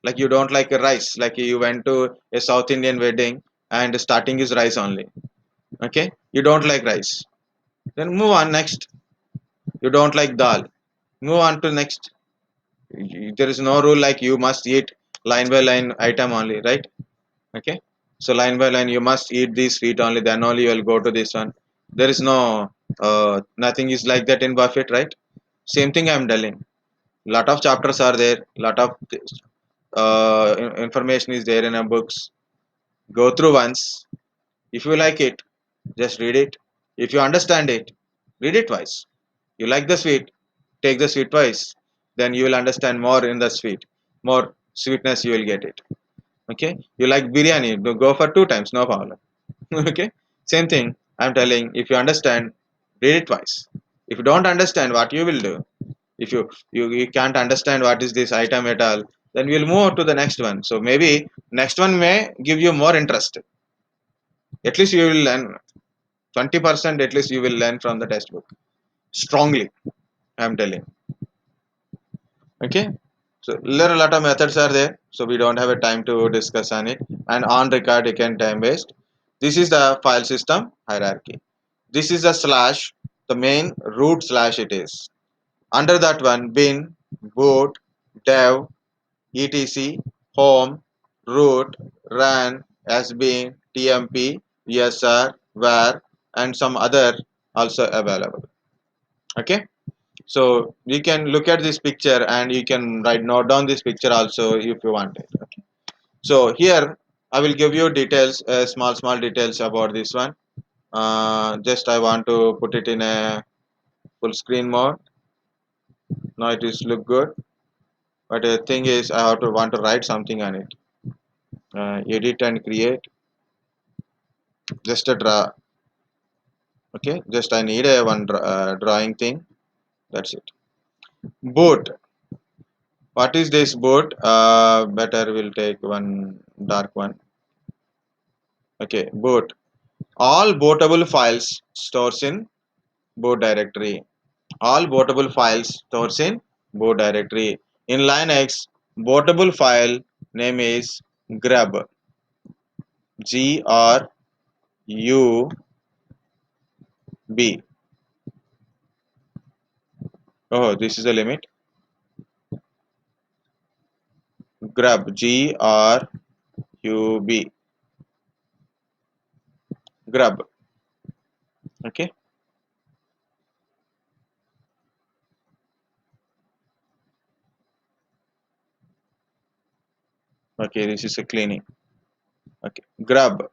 like you don't like a rice, like you went to a South Indian wedding and starting is rice only. Okay, you don't like rice, then move on next. You don't like dal, move on to next. There is no rule like you must eat line by line item only, right? Okay, so line by line you must eat this sweet only, then only you will go to this one. There is no nothing is like that in buffet, right? Same thing I'm telling. Lot of chapters are there, lot of information is there in a books. Go through once. If you like it, just read it. If you understand it, read it twice. You like the sweet, take the sweet twice, then you will understand more in the sweet, more sweetness you will get it. Okay, you like biryani, go for two times, no problem. Okay, same thing I'm telling. If you understand, read it twice. If you don't understand, what you will do, if you can't understand what is this item at all, then we'll move to the next one. So maybe next one may give you more interest. At least you will learn 20%, at least you will learn from the textbook. strongly. I'm telling. Okay. So there are a lot of methods are there. So we don't have a time to discuss on it. And on record you can time waste. This is the file system hierarchy. This is the slash, the main root slash it is. Under that one, bin, boot, dev, etc, home, root, ran, sbin, tmp, usr, var, and some other also available. Okay. So you can look at this picture and you can write note down this picture also if you want it. Okay. So here I will give you details, small details about this one. Just I want to put it in a full screen mode. Now it is look good, but the thing is I have to want to write something on it. Edit and create. Just a draw. Okay. Just I need a one drawing thing. That's it. Boot. What is this boot? Better we'll take one dark one. Okay, boot. All bootable files stores in boot directory. All bootable files stores in boot directory. In Linux, bootable file name is grub. GRUB. Oh, this is the limit. Grub. GRUB. Grub. Okay. Okay, this is a cleaning. Okay. Grub.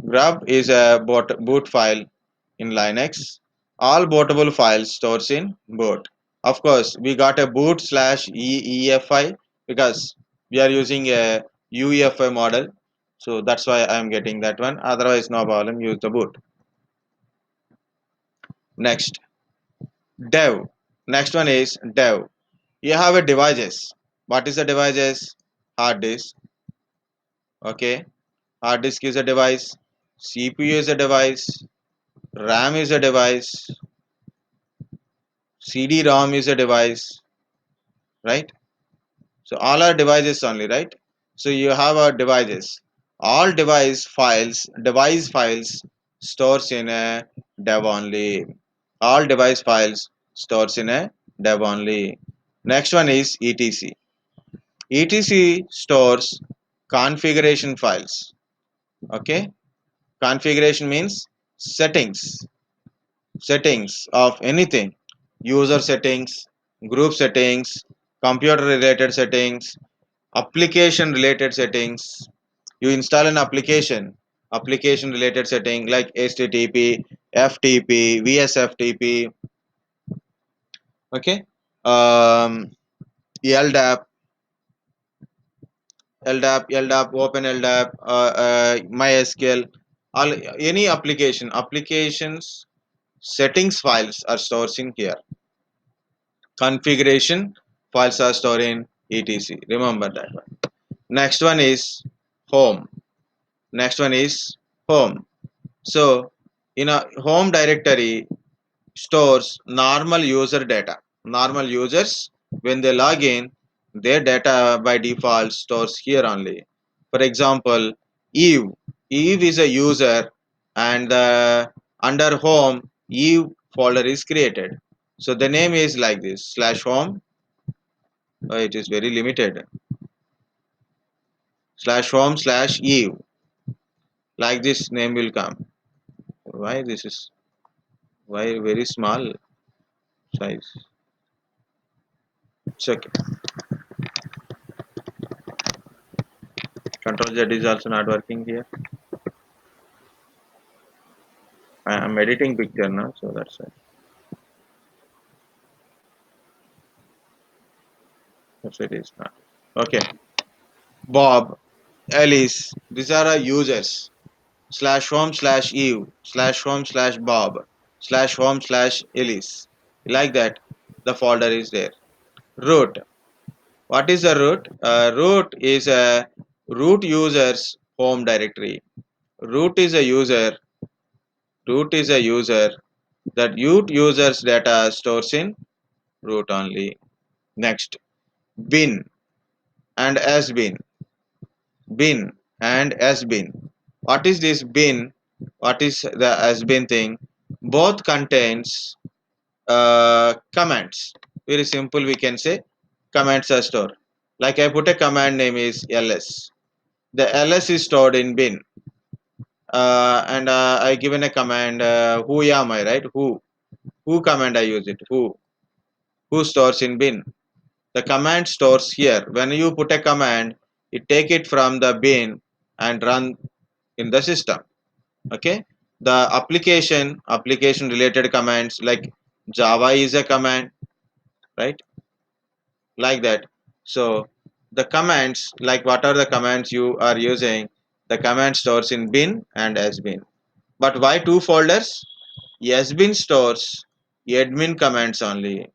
Grub is a boot file in Linux. All bootable files stores in boot. Of course, we got a boot slash EFI because we are using a UEFI model. So that's why I am getting that one. Otherwise, no problem. Use the boot. Next, dev. Next one is dev. You have a devices. What is the devices? Hard disk. Okay. Hard disk is a device. CPU is a device. RAM is a device. CD-ROM is a device, right? So all are devices only, right? So you have a devices. All device files stores in a dev only. All device files stores in a dev only. Next one is etc. etc stores configuration files. Okay, configuration means settings of anything, user settings, group settings, computer related settings, application related settings. You install an application related setting like http, ftp, vsftp. Okay. um, ldap, ldap, open ldap, mysql, all, any applications settings files are stored in here. Configuration files are stored in etc. Remember that one. Next one is home. Next one is home. So in a home directory stores normal user data. Normal users, when they log in, their data by default stores here only. For example, Eve. Eve is a user, and under home Eve folder is created. So the name is like this slash home. It is very limited. Slash home slash Eve. Like this name will come. Why this is why very small size? It's okay. Control Z is also not working here. I am editing picture now, so that's why. That's why it is not. Okay. Bob, Alice, these are our users. Slash home slash Eve, slash home slash Bob, slash home slash Alice. Like that, the folder is there. Root. What is the root? Root is a root user's home directory. Root is a user. Root is a user That root users data stores in root only. Next, bin and has been. Bin and has been. What is this bin? What is the has been thing? Both contains commands. Very simple, we can say commands are stored. Like I put a command name is ls. The ls is stored in bin. And I given a command who am I, right? Who command I use it? Who stores in bin? The command stores here. When you put a command, it take it from the bin and run in the system. Okay. The application related commands like Java is a command, right? Like that. So the commands, like what are the commands you are using, the command stores in bin and has been. But why two folders? Has been stores admin commands only.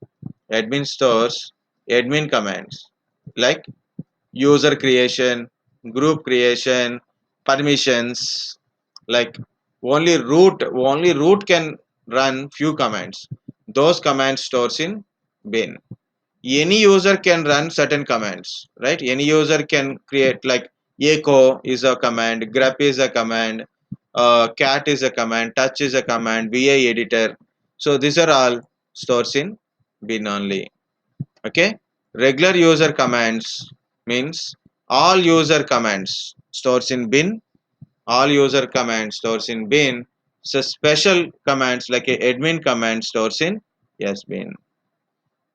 Admin stores admin commands like user creation, group creation, permissions. Like only root can run few commands. Those commands stores in bin. Any user can run certain commands, right? Any user can create like echo is a command, grep is a command, cat is a command, touch is a command, va editor. So these are all stores in bin only. Okay. Regular user commands means all user commands stores in bin. All user commands stores in bin. So special commands like a admin command stores in yes bin.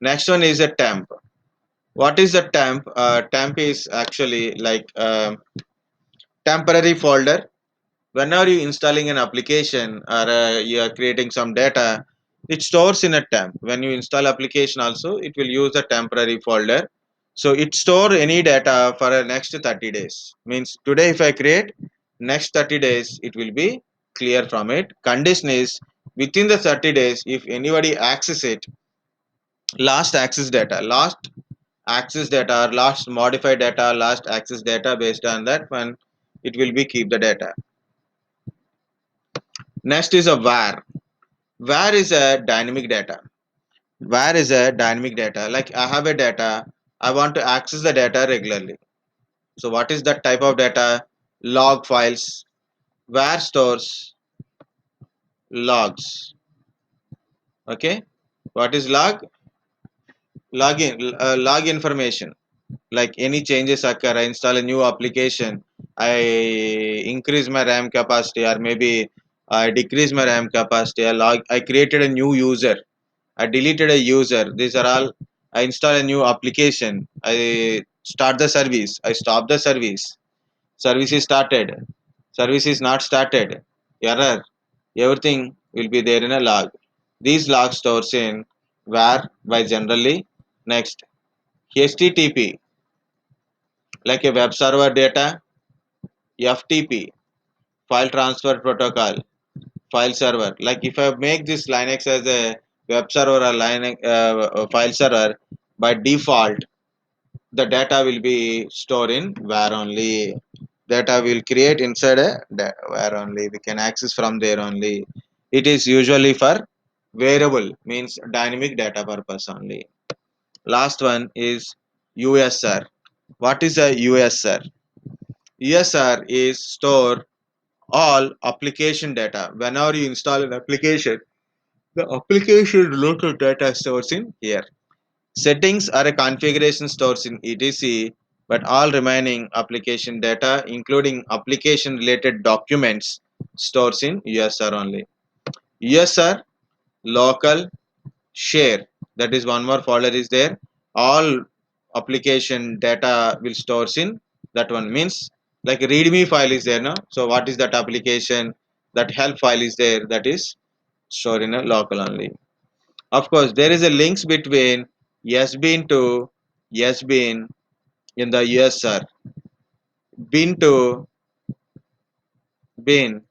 Next one is a temp. What is a temp? Temp is actually like a temporary folder. Whenever you installing an application or you are creating some data, it stores in a temp. When you install application also, it will use a temporary folder. So it store any data for the next 30 days. Means today if I create, next 30 days it will be clear from it. Condition is within the 30 days, if anybody access it, last access data, last modified data, last access data, based on that one it will be keep the data. Next is a var is a dynamic data. Var is a dynamic data. Like I have a data, I want to access the data regularly. So what is that type of data? Log files. Var stores logs. Okay. What is log? Log information. Like any changes occur, I install a new application, I increase my ram capacity, or maybe I decrease my ram capacity, I created a new user, I deleted a user. These are all. I install a new application, I start the service, I stop the service, service is started, service is not started, error, everything will be there in a log. These logs stores in var by generally. Next, http, like a web server data, FTP, file transfer protocol, file server. Like if I make this Linux as a web server or Linux file server, by default the data will be stored in var only. Data will create inside a var only. We can access from there only. It is usually for variable, means dynamic data purpose only. Last one is USR. What is a USR? USR is store all application data. Whenever you install an application, the application related data stores in here. Settings are a configuration stores in etc, but all remaining application data including application related documents stores in USR only. USR, local, share, that is one more folder is there. All application data will stores in that one. Means like readme file is there, no? So what is that application, that help file is there, that is stored in a local only. Of course there is a links between sbin to sbin in the usr, bin to bin,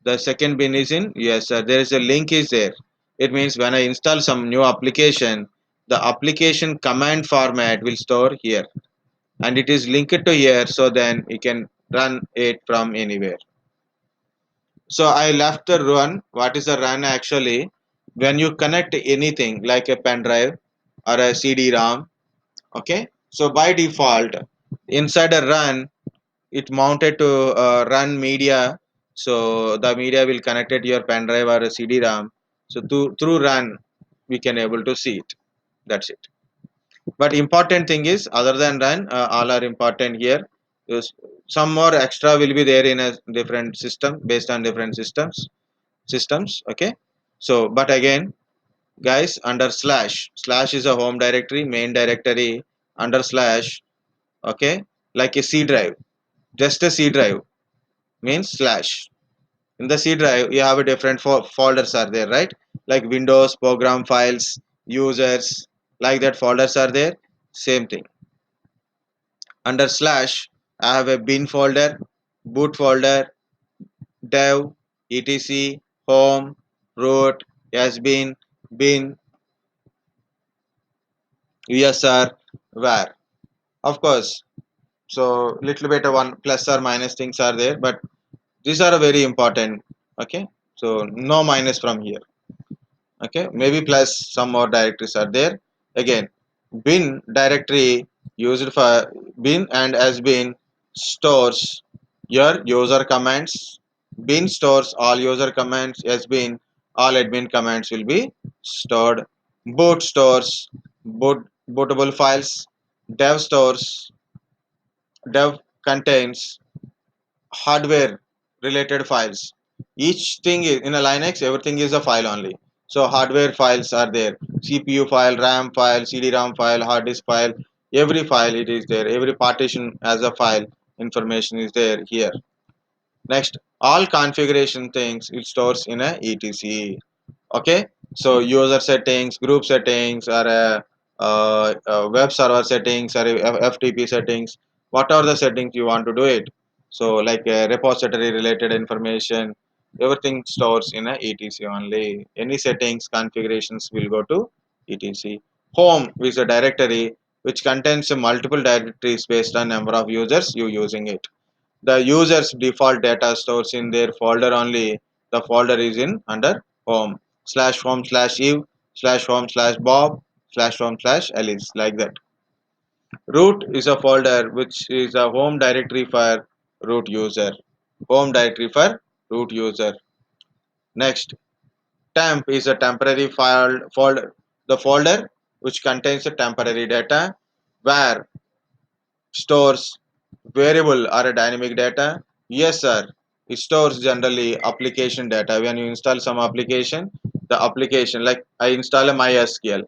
the second bin is in usr. There is a link is there. It means when I install some new application, the application command format will store here, and it is linked to here, so then you can run it from anywhere. So I left the run. What is the run actually? when you connect anything like a pen drive or a CD-ROM, okay, so by default inside a run it mounted to run media, so the media will connect it to your pen drive or a CD-ROM, so through run we can able to see it. That's it. But important thing is other than run, all are important here. Is some more extra will be there in a different system based on different systems, okay. So but again guys, under slash is a home directory, main directory, under slash, okay, like a C drive, just a C drive means slash. In the C drive you have a different folders are there, right? Like Windows, program files, users, like that folders are there. Same thing. Under slash I have a bin folder, boot folder, dev, etc, home, root, sbin, bin, usr, var. Of course, so little bit of one plus or minus things are there, but these are very important, okay. So no minus from here, okay, maybe plus some more directories are there. Again, bin directory used for bin and has been stores your user commands. Bin stores all user commands, has been all admin commands will be stored. Boot stores bootable files. Dev stores, dev contains hardware related files. Each thing is in a Linux, everything is a file only. So hardware files are there, CPU file, RAM file, CD-ROM file, hard disk file, every file it is there, every partition as a file information is there here. Next, all configuration things it stores in a etc, okay. So user settings, group settings, or web server settings, or ftp settings, what are the settings you want to do it. So like repository related information, everything stores in a etc only. Any settings configurations will go to etc. Home is a directory which contains multiple directories based on number of users you using it. The user's default data stores in their folder only. The folder is in under home, slash home slash eve, slash home slash bob, slash home slash alice, like that. Root is a folder which is a home directory for root user. Home directory for root user. Next, temp is a temporary file folder. The folder which contains the temporary data. Where stores variable or a dynamic data. Yes sir, it stores generally application data. When you install some application, the application like I install a mysql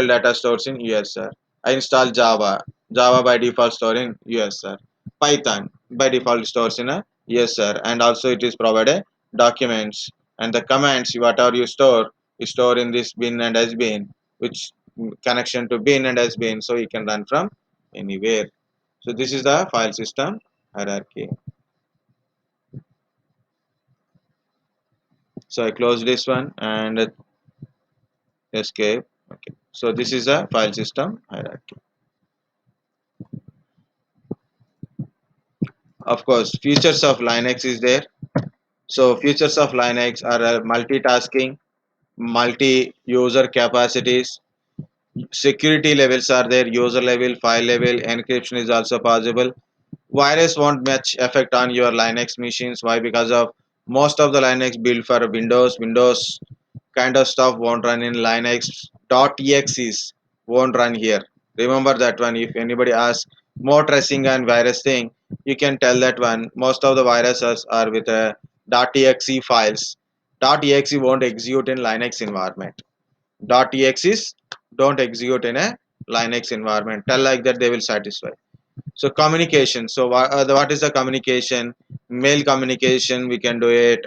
data stores in usr. I install java by default store in usr. Python by default stores in a usr, and also it is provided documents, and the commands whatever you store in this bin and sbin, which connection to bin and sbin, so you can run from anywhere. So this is the file system hierarchy. So I close this one and escape. Okay. So this is a file system hierarchy. Of course, features of Linux is there. So features of Linux are multitasking, multi-user capacities, security levels are there, user level, file level, encryption is also possible. Virus won't much effect on your Linux machines. Why? Because of most of the Linux built for Windows kind of stuff won't run in Linux. .exes won't run here. Remember that one. If anybody asks more tracing and virus thing, you can tell that one. Most of the viruses are with .exe files. .exe won't execute in Linux environment. .exes don't execute in a Linux environment. Tell like that, they will satisfy. So communication. So what is the communication? Mail communication. We can do it.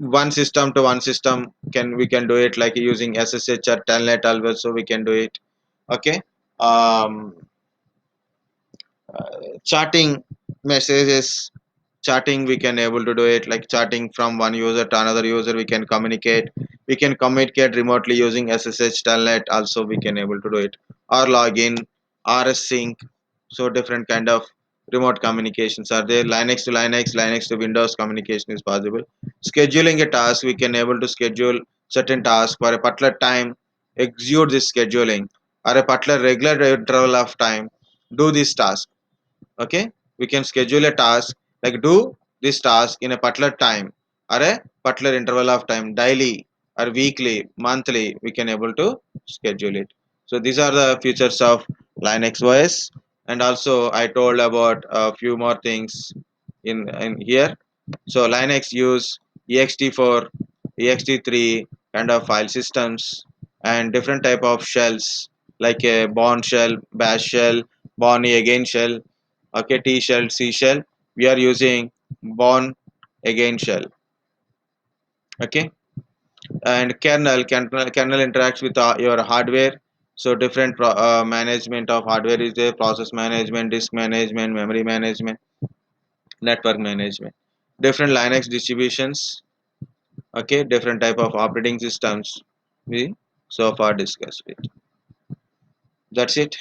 One system to one system can we can do it like using SSH or Telnet also we can do it. Okay. Um, Chatting messages, chatting we can able to do it like chatting from one user to another user. We can communicate remotely using SSH Telnet also we can able to do it, or login, RS sync. So different kind of remote communications are there. Linux to Linux, Linux to Windows communication is possible. Scheduling a task, we can able to schedule certain task for a particular time, execute this scheduling, or a particular regular interval of time, do this task. Okay, we can schedule a task like do this task in a particular time or a particular interval of time, daily or weekly, monthly, we can able to schedule it. So these are the features of Linux OS. And also I told about a few more things in here. So Linux use ext4, ext3 kind of file systems and different type of shells like a bourne shell, bash shell, bourne again shell, okay, T shell, C shell. We are using bourne again shell. Okay, and kernel interacts with your hardware. So different management of hardware is there: process management, disk management, memory management, network management. Different Linux distributions. Okay, different type of operating systems. We so far discussed it. That's it.